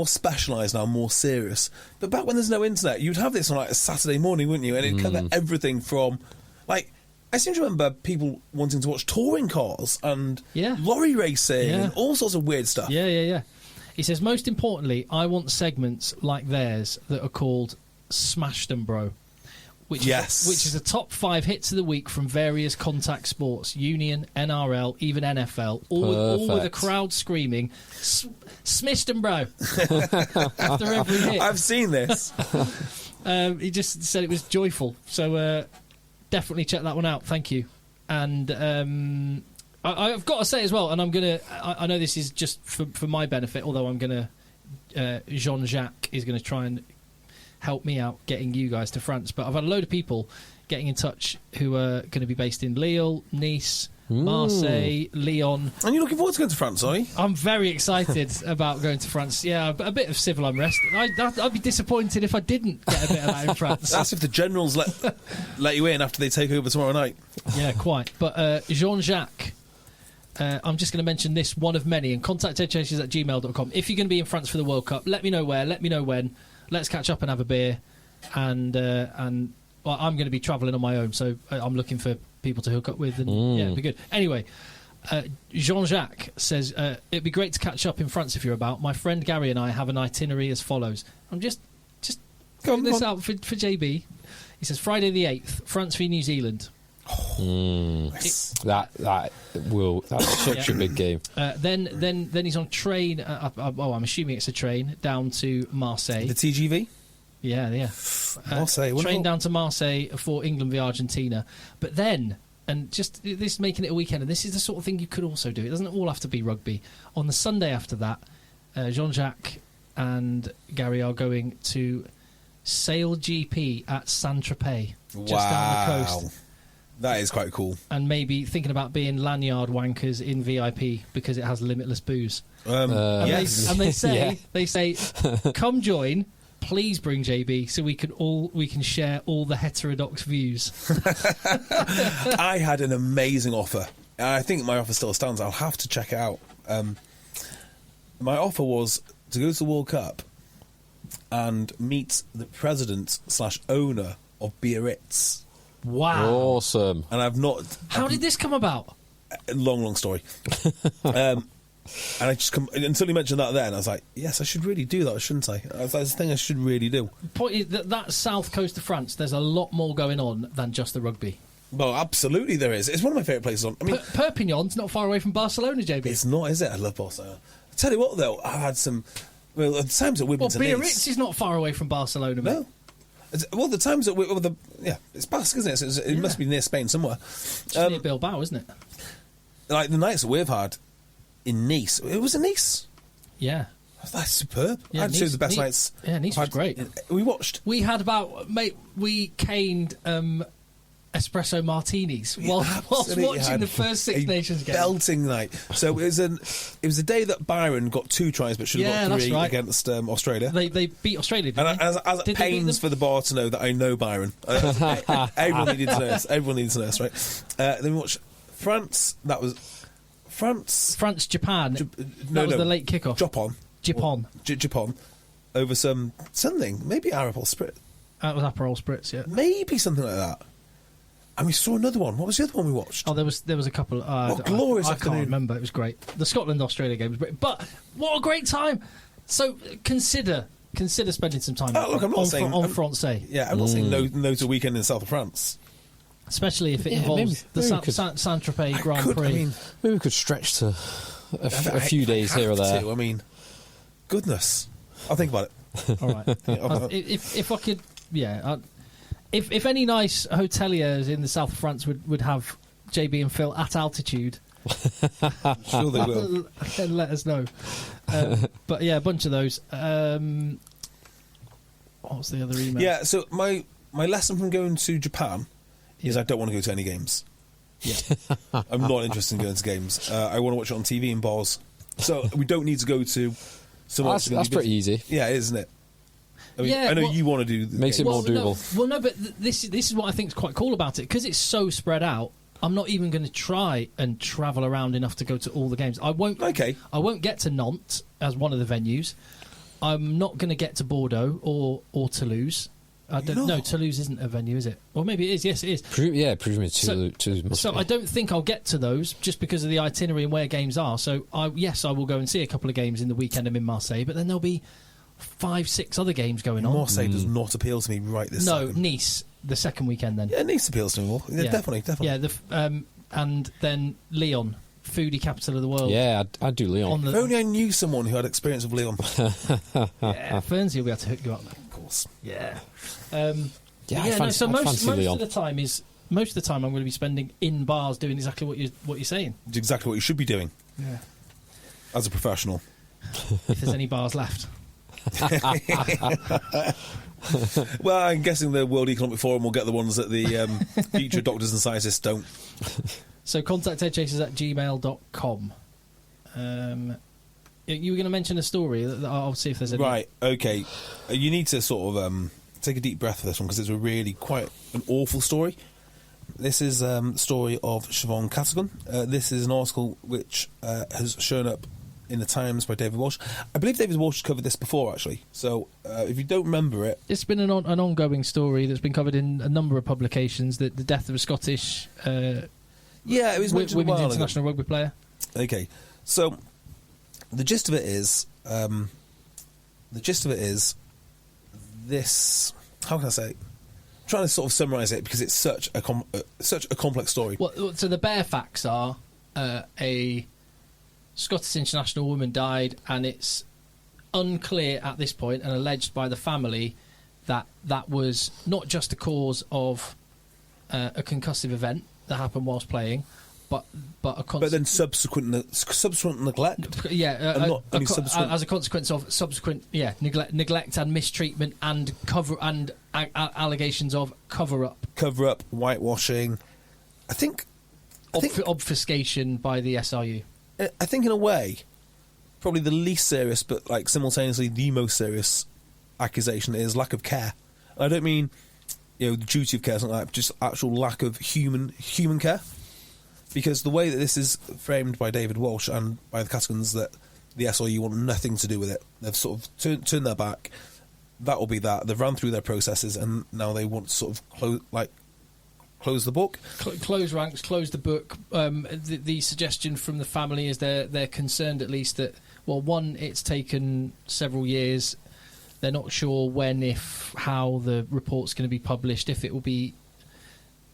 specialised now, more serious. But back when there's no internet, you'd have this on like a Saturday morning, wouldn't you? And it'd cover everything from, like, I seem to remember people wanting to watch touring cars and lorry racing and all sorts of weird stuff. Yeah. He says, most importantly, I want segments like theirs that are called Smash Them Bro. which Yes. which is the top 5 hits of the week from various contact sports, Union, NRL, even NFL, all with a crowd screaming, "Smiston, bro!" after every hit. I've seen this. He just said it was joyful, so definitely check that one out. Thank you. And I've got to say as well, and I'm gonna. I know this is just for my benefit, although I'm gonna. Jean-Jacques is going to try and help me out getting you guys to France, but I've had a load of people getting in touch who are going to be based in Lille, Nice, Marseille, Lyon. And you're looking forward to going to France, are you? I'm very excited about going to France. Yeah, a bit of civil unrest. I'd be disappointed if I didn't get a bit of that in France. That's if the generals let you in after they take over tomorrow night. Yeah, quite. But Jean-Jacques, I'm just going to mention this one of many, and contact EggChasers@gmail.com. If you're going to be in France for the World Cup, let me know where, let me know when. Let's catch up and have a beer. And well, I'm going to be travelling on my own, so I'm looking for people to hook up with, and yeah, it'd be good. Anyway, Jean-Jacques says, it'd be great to catch up in France if you're about. My friend Gary and I have an itinerary as follows. I'm just putting this out for JB. He says, Friday the 8th, France v New Zealand. That's such a big game. Then he's on train. I'm assuming it's a train down to Marseille. The TGV? Yeah. Marseille. Train down to Marseille for England v Argentina. But then, and just this making it a weekend, and this is the sort of thing you could also do. It doesn't all have to be rugby. On the Sunday after that, Jean-Jacques and Gary are going to sail GP at Saint-Tropez, just down the coast. That is quite cool. And maybe thinking about being lanyard wankers in VIP because it has limitless booze. Yes. And they say, come join. Please bring JB so we can share all the heterodox views. I had an amazing offer. I think my offer still stands. I'll have to check it out. My offer was to go to the World Cup and meet the president/owner of Biarritz. Wow. Awesome. And I've not... How did this come about? Long story. And I just until you mentioned that then, I was like, yes, I should really do that, shouldn't I? That's the thing I should really do. Point is that south coast of France, there's a lot more going on than just the rugby. Well, absolutely there is. It's one of my favourite places on... I mean, Perpignan's not far away from Barcelona, JB. It's not, is it? I love Barcelona. I tell you what, though, I had some... Well, the times that we've been to Nice... Biarritz is not far away from Barcelona, mate. No. Well, the times that it's Basque, isn't it? So it must be near Spain somewhere. It's near Bilbao, isn't it? Like the nights that we've had in Nice. It was in Nice. Yeah. That's superb. Yeah, I had two of the best nights. Yeah, Nice was great. We watched. We had we caned espresso martinis whilst watching the first Six Nations game. Belting night. So it was a day that Byron got 2 tries but should have got 3 against Australia. They beat Australia, didn't they? As it Did pains for the bar to know that I know Byron. Everyone needed to know. Everyone needs to know this, right? Then we watched France. That was France, Japan. That was the late kickoff. Japan over something. Maybe Aperol Spritz. That was Aperol Spritz, yeah. Maybe something like that. And we saw another one. What was the other one we watched? Oh, there was a couple. Glorious I afternoon. can't remember. It was great. The Scotland-Australia game was great. But what a great time. So consider spending some time look, I'm not saying Francais. Yeah, I'm not saying no to a weekend in the south of France. Especially if it involves the Saint-Tropez Grand Prix. Maybe we could stretch to a few days here or there. I mean, goodness. I'll think about it. All right. If I could, yeah. If any nice hoteliers in the south of France would have JB and Phil at altitude, I'm sure they will. Then let us know. But yeah, a bunch of those. What was the other email? Yeah, so my lesson from going to Japan is I don't want to go to any games. Yeah. I'm not interested in going to games. I want to watch it on TV in bars. So we don't need to go to... That's pretty easy. Yeah, isn't it? I mean, I know you want to do... Makes it more doable. No, but this is what I think is quite cool about it. Because it's so spread out, I'm not even going to try and travel around enough to go to all the games. I won't get to Nantes as one of the venues. I'm not going to get to Bordeaux or Toulouse. I don't know. Toulouse isn't a venue, is it? Or maybe it is. Yes, it is. Presumably Toulouse must be. I don't think I'll get to those just because of the itinerary and where games are. So, I will go and see a couple of games in the weekend I'm in Marseille, but then there'll be 5-6 other games going on. Marseille does not appeal to me right this second. No, Nice. the second weekend then. Yeah, Nice appeals to me more. Yeah, definitely. Yeah, and then Leon, foodie capital of the world. Yeah, I'd do Leon. If only I knew someone who had experience with Leon. Yeah, Fernsey will be able to hook you up. Of course. Yeah. I fancy most Leon. of the time I'm going to be spending in bars doing exactly what you're saying. It's exactly what you should be doing. Yeah. As a professional. If there's any bars left. Well, I'm guessing the World Economic Forum will get the ones that the future doctors and scientists don't. So contact eggchasers@gmail.com. You were going to mention a story. I'll see if there's any. Right, okay. You need to sort of take a deep breath for this one because it's a really quite an awful story. This is the story of Siobhan Casagun. This is an article which has shown up in the Times by David Walsh. I believe David Walsh has covered this before, actually. So if you don't remember it... It's been an ongoing story that's been covered in a number of publications, the death of a Scottish it was women's international rugby player. Okay, so the gist of it is this... How can I say it? I'm trying to sort of summarise it because it's such a complex story. Well, so the bare facts are a Scottish international woman died, and it's unclear at this point and alleged by the family that was not just a cause of a concussive event that happened whilst playing, but then subsequent neglect. Yeah, as a consequence of subsequent neglect and mistreatment and allegations of cover up, whitewashing. I think obfuscation by the SRU. I think in a way, probably the least serious, but like simultaneously the most serious accusation is lack of care. I don't mean the duty of care, something like that, just actual lack of human care. Because the way that this is framed by David Walsh and by the Casagans, that the SRU want nothing to do with it. They've sort of turned their back. That will be that. They've run through their processes and now they want to sort of close the book. Close ranks, close the book. The suggestion from the family is they're concerned at least that, well, one, it's taken several years. They're not sure when, if, how the report's going to be published, if it will be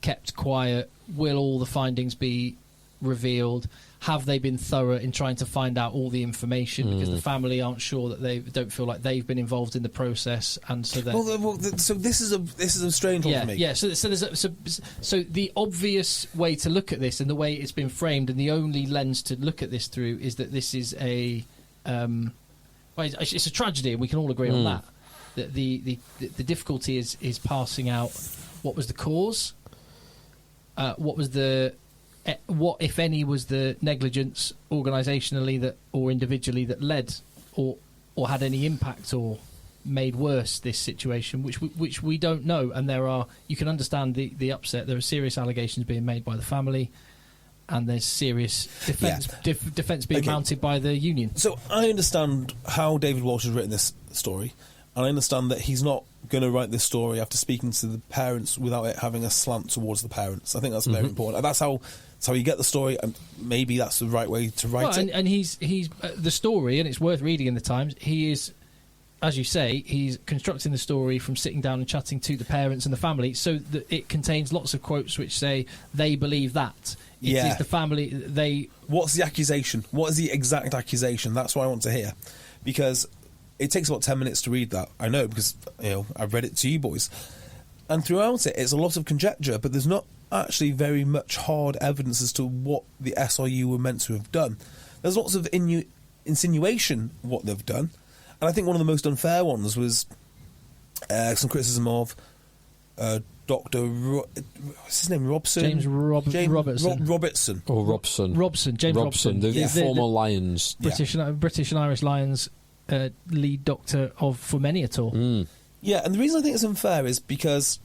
kept quiet, will all the findings be revealed, have they been thorough in trying to find out all the information, because the family aren't sure, that they don't feel like they've been involved in the process, and so so this is a strange one for me. Yeah, so the obvious way to look at this and the way it's been framed and the only lens to look at this through is that this is it's a tragedy, and we can all agree on that. The difficulty is parsing out what was the cause, what, if any, was the negligence organisationally or individually that led or had any impact or made worse this situation, which we don't know. And you can understand the upset. There are serious allegations being made by the family, and there's serious defence being mounted by the union. So I understand how David Walsh has written this story, and I understand that he's not going to write this story after speaking to the parents without it having a slant towards the parents. I think that's very important. And that's how you get the story, and maybe that's the right way to write it. And he's the story, and it's worth reading in the Times. He is, as you say, he's constructing the story from sitting down and chatting to the parents and the family, so that it contains lots of quotes which say they believe that. It is the family. What's the accusation? What is the exact accusation? That's what I want to hear, because it takes about 10 minutes to read that. I know, because I've read it to you boys, and throughout it, it's a lot of conjecture, but there's not actually very much hard evidence as to what the SRU were meant to have done. There's lots of insinuation what they've done, and I think one of the most unfair ones was some criticism of Dr. What's his name? Robson? James Robertson. Robertson. Or Robson. James Robson. The former Lions. British and Irish Lions lead doctor for many a tour. Yeah, and the reason I think it's unfair is because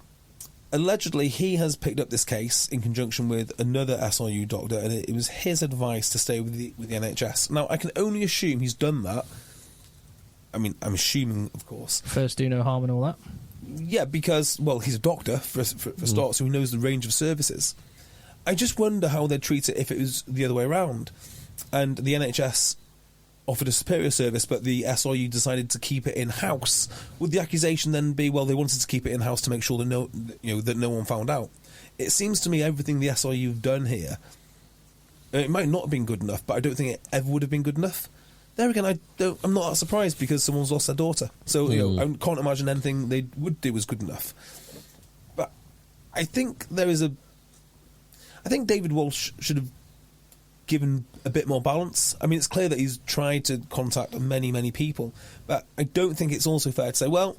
allegedly he has picked up this case in conjunction with another SRU doctor, and it was his advice to stay with the NHS. Now, I can only assume he's done that. I mean, I'm assuming, of course. First do no harm and all that. Yeah, because, well, he's a doctor, for start, so he knows the range of services. I just wonder how they'd treat it if it was the other way around. And the NHS offered a superior service, but the SRU decided to keep it in-house. Would the accusation then be, well, they wanted to keep it in-house to make sure that no one found out? It seems to me everything the SRU have done here, it might not have been good enough, but I don't think it ever would have been good enough. There again, I'm not that surprised because someone's lost their daughter. So I can't imagine anything they would do was good enough. But I think I think David Walsh should have given a bit more balance. I mean, it's clear that he's tried to contact many, many people, but I don't think it's also fair to say, well,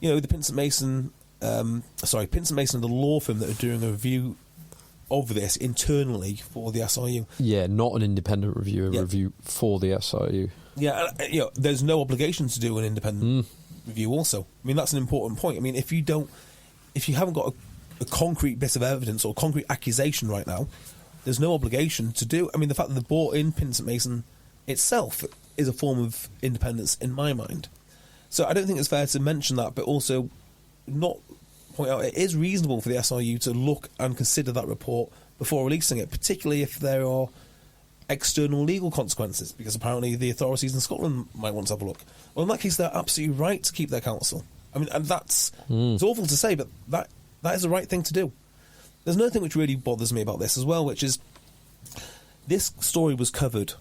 the Pinsent Mason, the law firm that are doing a review of this internally for the SRU. Yeah, not an independent review, a review for the SRU. Yeah, and, there's no obligation to do an independent review also. I mean, that's an important point. I mean, if you haven't got a concrete bit of evidence or concrete accusation right now, there's no obligation to do. I mean, the fact that they brought in Pinsent Mason itself is a form of independence in my mind. So I don't think it's fair to mention that, but also not point out it is reasonable for the SRU to look and consider that report before releasing it, particularly if there are external legal consequences, because apparently the authorities in Scotland might want to have a look. Well, in that case, they're absolutely right to keep their counsel. I mean, and that's it's awful to say, but that is the right thing to do. There's another thing which really bothers me about this as well, which is this story was covered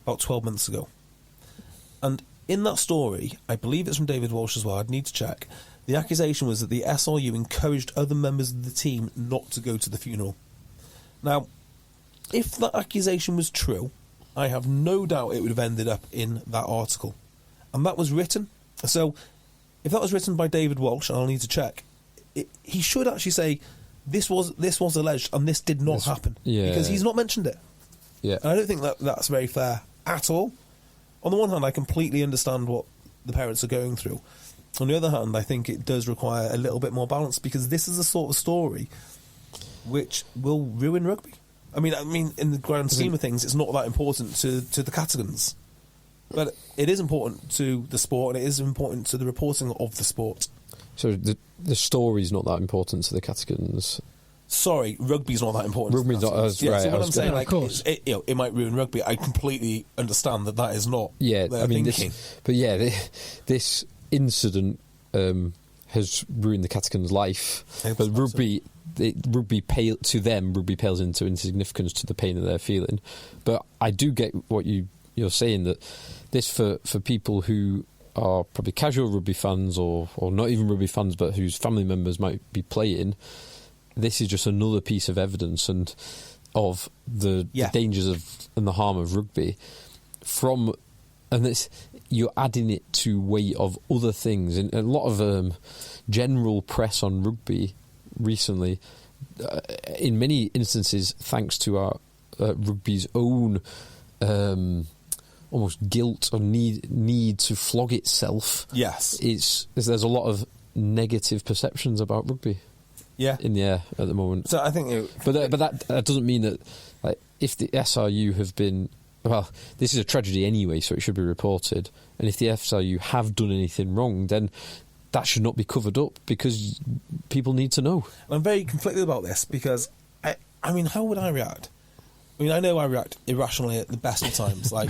about 12 months ago. And in that story, I believe it's from David Walsh as well, I'd need to check, the accusation was that the SRU encouraged other members of the team not to go to the funeral. Now, if that accusation was true, I have no doubt it would have ended up in that article. And that was written. So, if that was written by David Walsh, and I'll need to check, he should actually say, this was alleged and this did not happen. Yeah. Because he's not mentioned it. Yeah. And I don't think that's very fair at all. On the one hand, I completely understand what the parents are going through. On the other hand, I think it does require a little bit more balance, because this is the sort of story which will ruin rugby. I mean, in the grand scheme of things, it's not that important to the Catigans. But it is important to the sport, and it is important to the reporting of the sport. So the story's not that important to the Catigans. Sorry, rugby's not that important. Rugby's not as right. So what I'm saying, of course, it might ruin rugby. I completely understand that is not. Yeah, their I mean, thinking. this incident has ruined the Catigans' life. But rugby pales into insignificance to the pain that they're feeling. But I do get what you're saying, that this for people who are probably casual rugby fans or not even rugby fans, but whose family members might be playing, this is just another piece of evidence and of the dangers of and the harm of rugby. You're adding it to weight of other things. And a lot of general press on rugby recently, in many instances, thanks to our rugby's own almost guilt or need to flog itself. Yes, there's a lot of negative perceptions about rugby. Yeah, in the air at the moment. So I think, but that doesn't mean that, like, if the SRU have been, well, this is a tragedy anyway, so it should be reported. And if the SRU have done anything wrong, then that should not be covered up, because people need to know. I'm very conflicted about this, because I mean, how would I react? I mean, I know I react irrationally at the best of times, like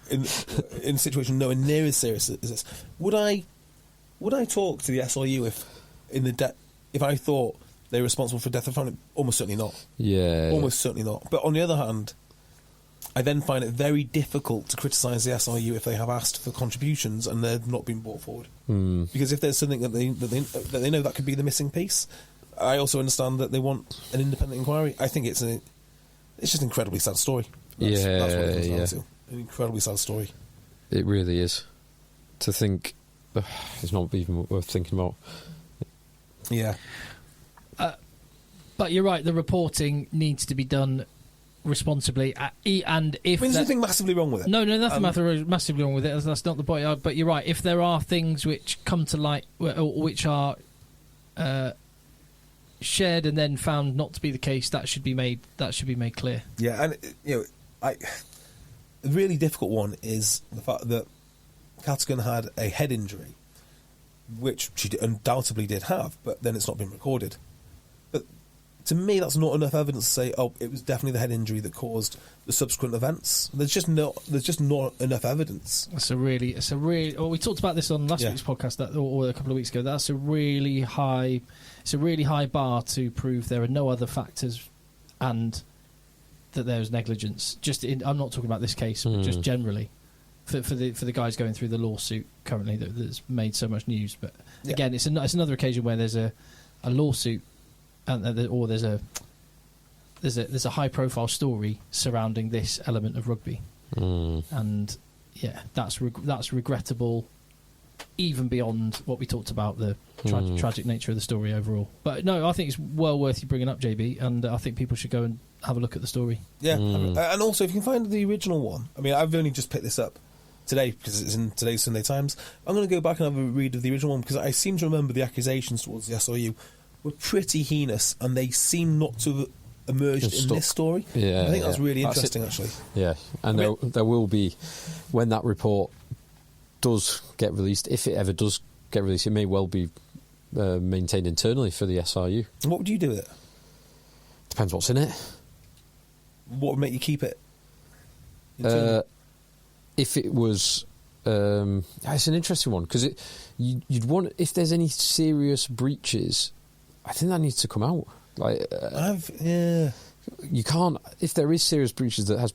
in a situation nowhere near as serious as this. Would I talk to the SRU if I thought they were responsible for death of family? Almost certainly not. Yeah. Almost certainly not. But on the other hand, I then find it very difficult to criticise the SRU if they have asked for contributions and they've not been brought forward. Because if there's something that they know that could be the missing piece, I also understand that they want an independent inquiry. I think it's just an incredibly sad story. That's what it comes down to. An incredibly sad story. It really is. To think, it's not even worth thinking about. Yeah. But you're right, the reporting needs to be done responsibly. And if there's nothing massively wrong with it. No, nothing massively wrong with it. That's not the point. But you're right, if there are things which come to light, which are shared and then found not to be the case, that should be made clear. Yeah, and the really difficult one is the fact that Catigan had a head injury, which she undoubtedly did have, but then it's not been recorded. But to me, that's not enough evidence to say, oh, it was definitely the head injury that caused the subsequent events. There's just not enough evidence. It's a really. Well, we talked about this on last week's podcast, or a couple of weeks ago. That's a really high. It's a really high bar to prove there are no other factors, and that there's negligence. I'm not talking about this case, but just generally, for the guys going through the lawsuit currently that's made so much news. But again, it's another occasion where there's a lawsuit. Or there's a high profile story surrounding this element of rugby, and that's regrettable, even beyond what we talked about the tragic nature of the story overall. But no, I think it's well worth you bringing up, JB, and I think people should go and have a look at the story. Yeah, and also if you can find the original one. I mean, I've only just picked this up today because it's in today's Sunday Times. I'm going to go back and have a read of the original one because I seem to remember the accusations towards the SRU were pretty heinous, and they seem not to have emerged in this story. Yeah, I think that's really interesting, actually. Yeah, and there will be, when that report does get released, if it ever does get released, it may well be maintained internally for the SRU. What would you do with it? Depends what's in it. What would make you keep it? If it was... it's an interesting one, because you'd want... If there's any serious breaches... I think that needs to come out. You can't. If there is serious breaches that has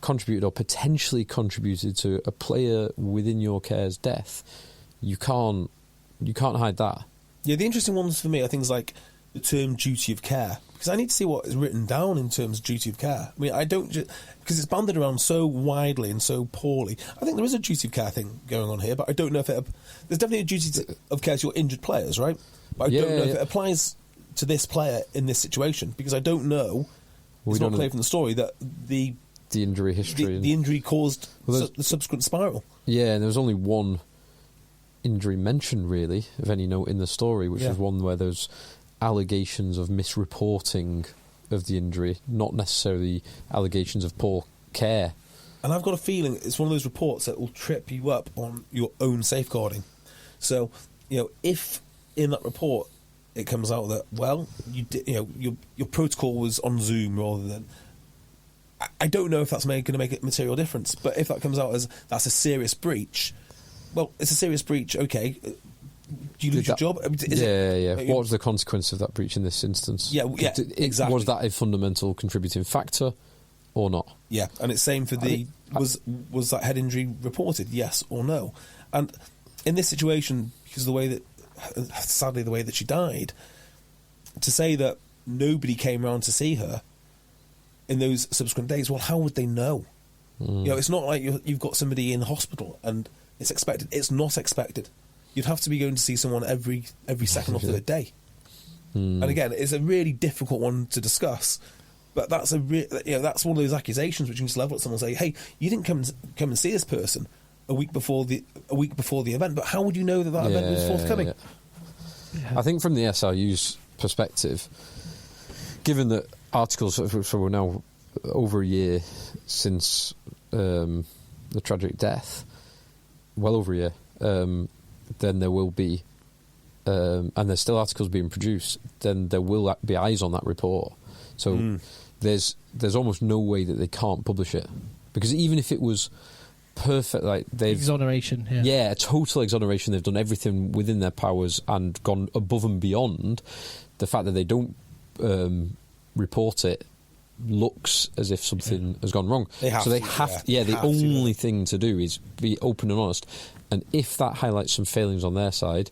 contributed or potentially contributed to a player within your care's death, you can't hide that. Yeah, the interesting ones for me are things like the term duty of care, because I need to see what is written down in terms of duty of care. I mean, I don't because it's banded around so widely and so poorly. I think there is a duty of care thing going on here, but I don't know if there's definitely a duty of care to your injured players, right? But I don't know if it applies to this player in this situation, because I don't know. It's not clear from the story that the injury history, the injury caused the subsequent spiral. Yeah, and there was only one injury mentioned, really, of any note in the story, which was one where there's allegations of misreporting of the injury, not necessarily allegations of poor care. And I've got a feeling it's one of those reports that will trip you up on your own safeguarding. So, if in that report it comes out that, well, your protocol was on Zoom rather than... I don't know if that's going to make a material difference, but if that comes out as that's a serious breach, well, it's a serious breach, okay. Do you lose your job? What was the consequence of that breach in this instance? Exactly. Was that a fundamental contributing factor or not? Yeah, and it's same for was that head injury reported, yes or no? And in this situation, because sadly the way that she died, to say that nobody came around to see her in those subsequent days, well, how would they know? It's not like you've got somebody in hospital and it's expected. It's not expected. You'd have to be going to see someone every second of the day. And again, it's a really difficult one to discuss. But that's that's one of those accusations which you can just level at someone and say, "Hey, you didn't come and see this person a week before the event, but how would you know that event was forthcoming?" I think from the SRU's perspective, given that articles, so we're now over a year since the tragic death, well over a year, then there will be, and there's still articles being produced, then there will be eyes on that report. So there's almost no way that they can't publish it, because even if it was perfect, like exoneration, a total exoneration, they've done everything within their powers and gone above and beyond, the fact that they don't report it looks as if something has gone wrong. The only thing to do is be open and honest, and if that highlights some failings on their side,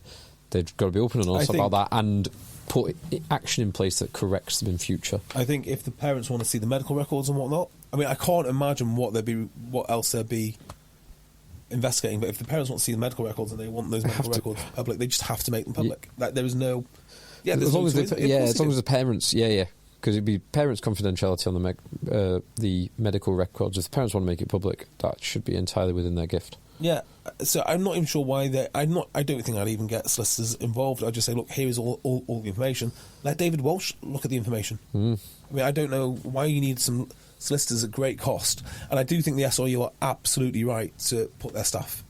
they've got to be open and honest about that and put action in place that corrects them in future. I think if the parents want to see the medical records and whatnot, I mean, I can't imagine what else they'd be investigating, but if the parents want to see the medical records and they want those medical records public, they just have to make them public. Like, there is no... as long as the parents... because it'd be parents' confidentiality on the medical records. If the parents want to make it public, that should be entirely within their gift. Yeah, so I'm not even sure why I don't think I'd even get solicitors involved. I'd just say, look, here is all the information. Let David Walsh look at the information. I mean, I don't know why you need some solicitors at great cost, and I do think the SRU are absolutely right to put their staff,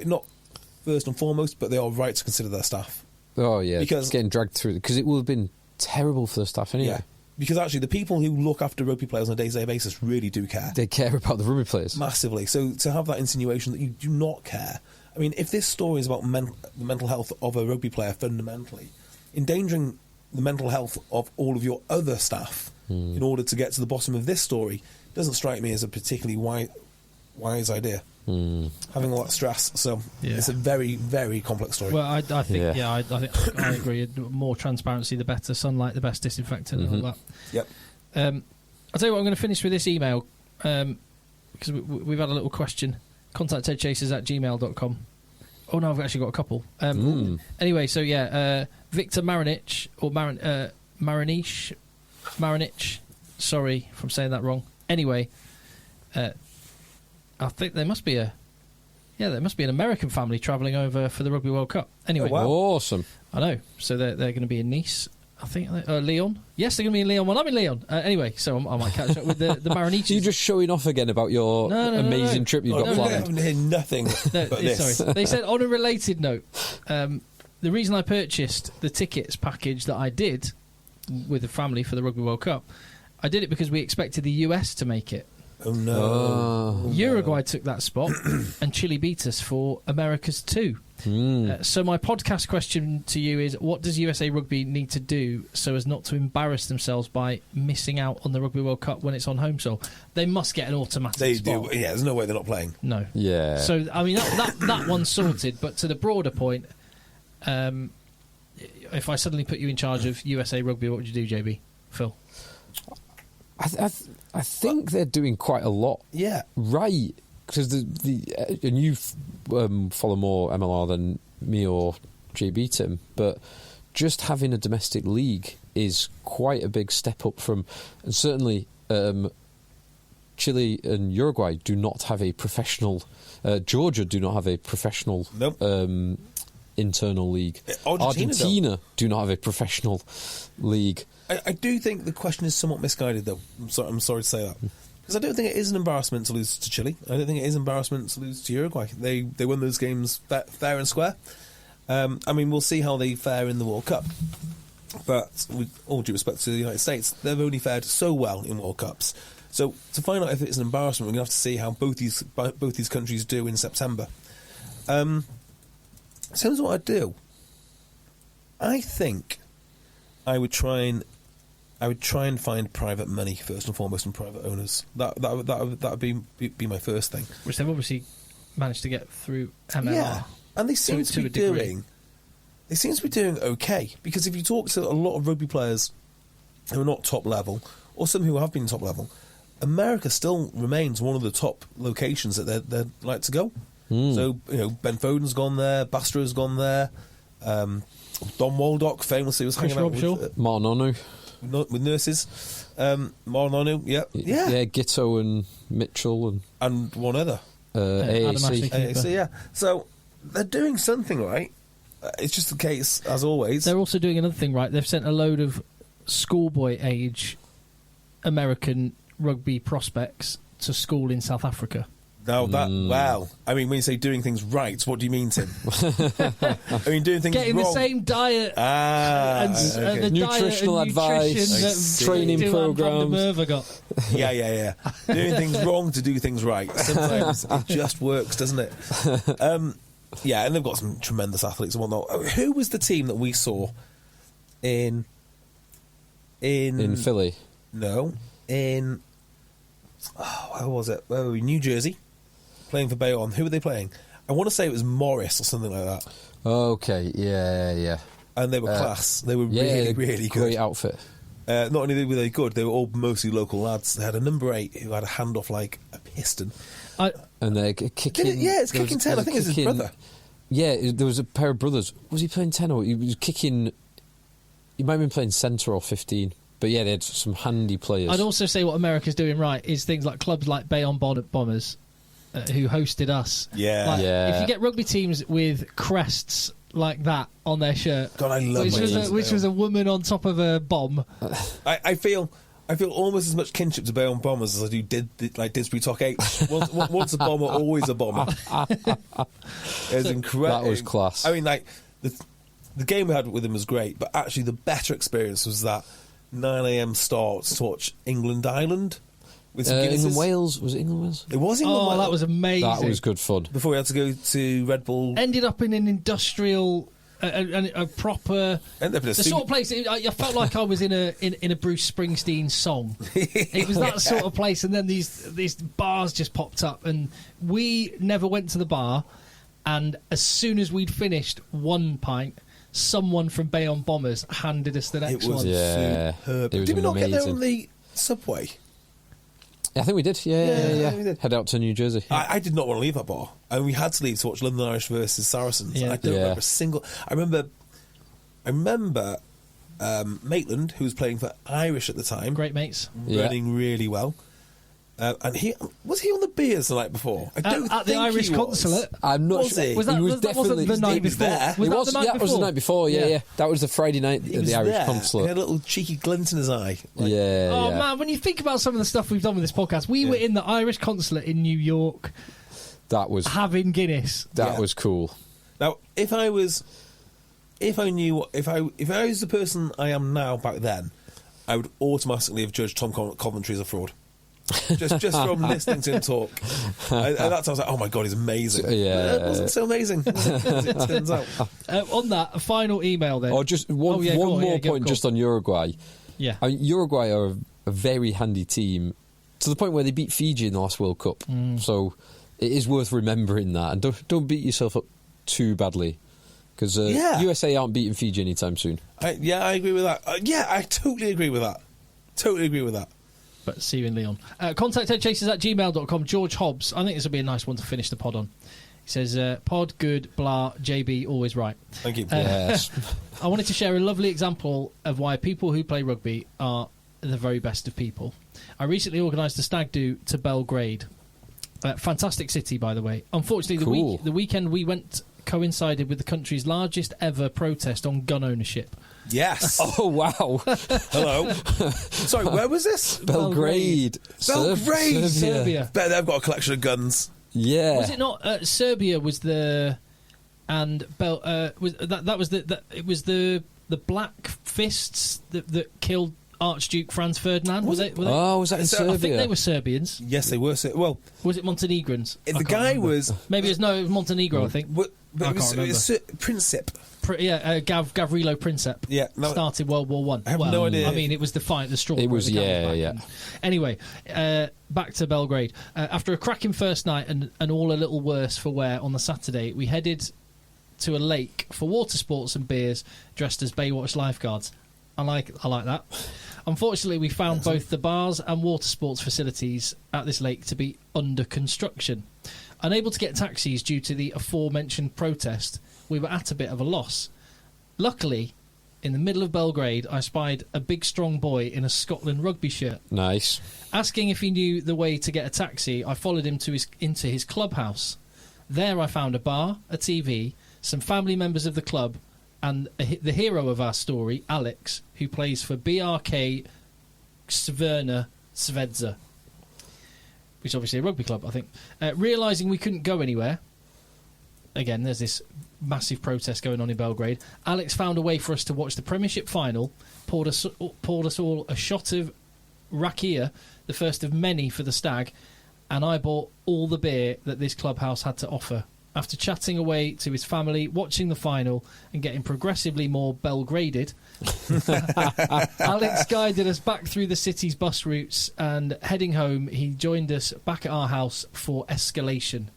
not first and foremost, but they are right to consider their staff. Oh yeah, because getting dragged through, because it will have been terrible for the staff anyway. Yeah. Because actually, the people who look after rugby players on a day-to-day basis really do care. They care about the rugby players. Massively. So to have that insinuation that you do not care... I mean, if this story is about the mental health of a rugby player fundamentally, endangering the mental health of all of your other staff in order to get to the bottom of this story doesn't strike me as a particularly wise idea. Having all that stress. So it's a very, very complex story. Well, I think, I think I agree. More transparency, the better. Sunlight, the best disinfectant, and all that. Yep. I'll tell you what, I'm going to finish with this email because we've had a little question. Contact eggchasers@gmail.com. Oh no, I've actually got a couple. Anyway, so Victor Marinich or Marinich. Sorry if I'm saying that wrong. Anyway, I think there must be an American family travelling over for the Rugby World Cup. Anyway, wow. Awesome. I know. So they're going to be in Nice. I think Lyon. Yes, they're going to be in Lyon. Well, I'm in Lyon. Anyway, so I might catch up with the Mariniches. You're just showing off again about your amazing trip you've got planned. I haven't heard nothing but this. Sorry. They said, on a related note, the reason I purchased the tickets package that I did with the family for the Rugby World Cup, I did it because we expected the US to make it. Oh, no. Uruguay took that spot, and Chile beat us for America's 2. So my podcast question to you is, what does USA Rugby need to do so as not to embarrass themselves by missing out on the Rugby World Cup when it's on home soil? They must get an automatic spot. Do. Yeah, there's no way they're not playing. No. Yeah. So, I mean, that one's sorted, but to the broader point, if I suddenly put you in charge of USA Rugby, what would you do, JB? Phil? I think they're doing quite a lot. Yeah. Right. Because and you follow more MLR than me or JB, Tim, but just having a domestic league is quite a big step up from, and certainly Chile and Uruguay do not have a professional, Georgia do not have a professional internal league. Argentina do not have a professional league. I do think the question is somewhat misguided, though. I'm sorry to say that. Because I don't think it is an embarrassment to lose to Chile. I don't think it is an embarrassment to lose to Uruguay. They won those games fair and square. I mean, we'll see how they fare in the World Cup. But with all due respect to the United States, they've only fared so well in World Cups. So to find out if it's an embarrassment, we're going to have to see how both these countries do in September. In terms of what I'd do, I think I would try and find private money first and foremost, and private owners. That would be my first thing. Which they've obviously managed to get through MLR. Yeah, and they seem to be doing. They seem to be doing okay, because if you talk to a lot of rugby players who are not top level, or some who have been top level, America still remains one of the top locations that they'd like to go. So Ben Foden's gone there, Bastro's gone there, Don Waldock famously was hanging out with Martin Onu. With nurses, Marlon, yeah, Gitto and Mitchell and one other, AAC, yeah. So they're doing something right. It's just the case, as always. They're also doing another thing right. They've sent a load of schoolboy age American rugby prospects to school in South Africa. Now wow. I mean, when you say doing things right, what do you mean, Tim? I mean, doing things getting wrong. The same diet and the nutritional diet and advice, training programs. Yeah. Doing things wrong to do things right. Sometimes it just works, doesn't it? Yeah, and they've got some tremendous athletes and whatnot. Who was the team that we saw in Philly? No, where was it? New Jersey, playing for Bayonne. Who were they playing? I want to say it was Morris or something like that. Okay, yeah. And they were class. They were really good. Great outfit. Not only were they good, they were all mostly local lads. They had a number 8 who had a handoff like a piston. And they're kicking... it's kicking 10. I think it's his brother. Yeah, there was a pair of brothers. Was he playing 10 or he was kicking... He might have been playing centre or 15. But yeah, they had some handy players. I'd also say what America's doing right is things like clubs like Bayonne Bombers, who hosted us. Yeah. If you get rugby teams with crests like that on their shirt... God, I love which was a woman on top of a bomb. I feel almost as much kinship to Bayonne Bombers as I do Didsbury Talk 8. Once a bomber, always a bomber. It's incredible. That was class. I mean, like, the game we had with him was great, but actually the better experience was that 9 a.m. start to watch England-Ireland. With some England Wales, was it England Wales? It was England Wales. That was amazing. That was good fun. Before we had to go to Red Bull. Ended up in an industrial, a proper, the sort of place. I felt like I was in a Bruce Springsteen song. It was that sort of place, and then these bars just popped up, and we never went to the bar. And as soon as we'd finished one pint, someone from Bayonne Bombers handed us the next one. Superb. Did we not get there on the subway? I think we did. Yeah. We did. Head out to New Jersey. I did not want to leave that bar, and we had to leave to watch London Irish versus Saracens. Yeah. I don't remember a single. I remember Maitland, who was playing for Irish at the time, Great mates, running really well. And he was he on the beers the night before? I don't at think the Irish he consulate. I'm not Was sure. he? Was that, He was that wasn't definitely the night he was before? there. Was It that was, the night yeah, before? it was the night before. Yeah. That was the Friday night He at was the Irish there. consulate. He had a little cheeky glint in his eye. Like, Oh man, when you think about some of the stuff we've done with this podcast, we were in the Irish consulate in New York That was having Guinness. that was cool. Now, if I was the person I am now back then, I would automatically have judged Tom Coventry as a fraud. just from listening to him talk. At that time, I was like, oh my God, he's amazing. Yeah. It wasn't so amazing, as it turns out. On that, a final email then. Or just one more point just on Uruguay. Yeah. I mean, Uruguay are a very handy team to the point where they beat Fiji in the last World Cup. So it is worth remembering that. And don't beat yourself up too badly. Because USA aren't beating Fiji anytime soon. I agree with that. I totally agree with that. Totally agree with that. But see you in Leon. Contact eggchasers@gmail.com. George Hobbs. I think this would be a nice one to finish the pod on. He says, pod, good, blah, JB, always right. Thank you. Yes. I wanted to share a lovely example of why people who play rugby are the very best of people. I recently organised a stag do to Belgrade. Fantastic city, by the way. Unfortunately, the weekend we went coincided with the country's largest ever protest on gun ownership. Yes. Oh, wow. Hello. Sorry, where was this? Belgrade. Serbia. Bet they've got a collection of guns. Yeah. Was it not? Serbia was the, and that was the Black Fists that killed Archduke Franz Ferdinand. Was it? Was that in Serbia? I think they were Serbians. Yes, they were. Well, Was it Montenegrins? the guy was. Maybe it was Montenegro. I think. But it was Princip. Gavrilo Princip. Yeah, no, started World War One. I have no idea. I mean, it was the straw. It was, yeah. Anyway, back to Belgrade. After a cracking first night and all a little worse for wear on the Saturday, we headed to a lake for water sports and beers, dressed as Baywatch lifeguards. I like that. Unfortunately, we found both the bars and water sports facilities at this lake to be under construction. Unable to get taxis due to the aforementioned protest, we were at a bit of a loss. Luckily, in the middle of Belgrade, I spied a big strong boy in a Scotland rugby shirt. Nice. Asking if he knew the way to get a taxi, I followed him into his clubhouse. There I found a bar, a TV, some family members of the club, and the hero of our story, Alex, who plays for BRK Crvena Zvezda, which is obviously a rugby club, I think. Realising we couldn't go anywhere, again, there's this massive protest going on in Belgrade, Alex found a way for us to watch the Premiership final, poured us all a shot of rakia, the first of many for the stag, and I bought all the beer that this clubhouse had to offer. After chatting away to his family, watching the final, and getting progressively more Belgraded, Alex guided us back through the city's bus routes, and heading home, he joined us back at our house for escalation.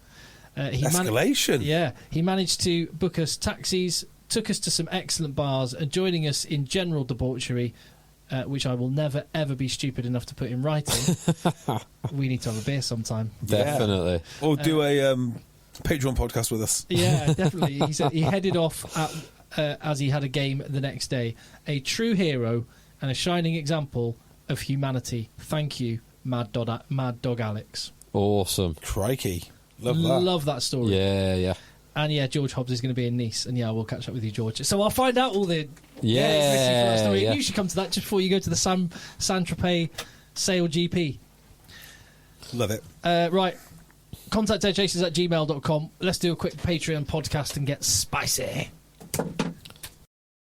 Escalation? He managed to book us taxis, took us to some excellent bars, and joining us in general debauchery, which I will never, ever be stupid enough to put in writing. We need to have a beer sometime. Definitely. Yeah. Or do a Patreon podcast with us. Yeah, definitely. He said he headed off as he had a game the next day. A true hero and a shining example of humanity. Thank you, Mad Dog Alex. Awesome. Crikey. Love that story. Yeah. And yeah, George Hobbs is going to be in Nice, and yeah, we'll catch up with you, George. So I'll find out all the story. Yeah. You should come to that just before you go to the Saint-Tropez Sail GP. Love it. Right. Contact eggchasers@gmail.com. Let's do a quick Patreon podcast and get spicy.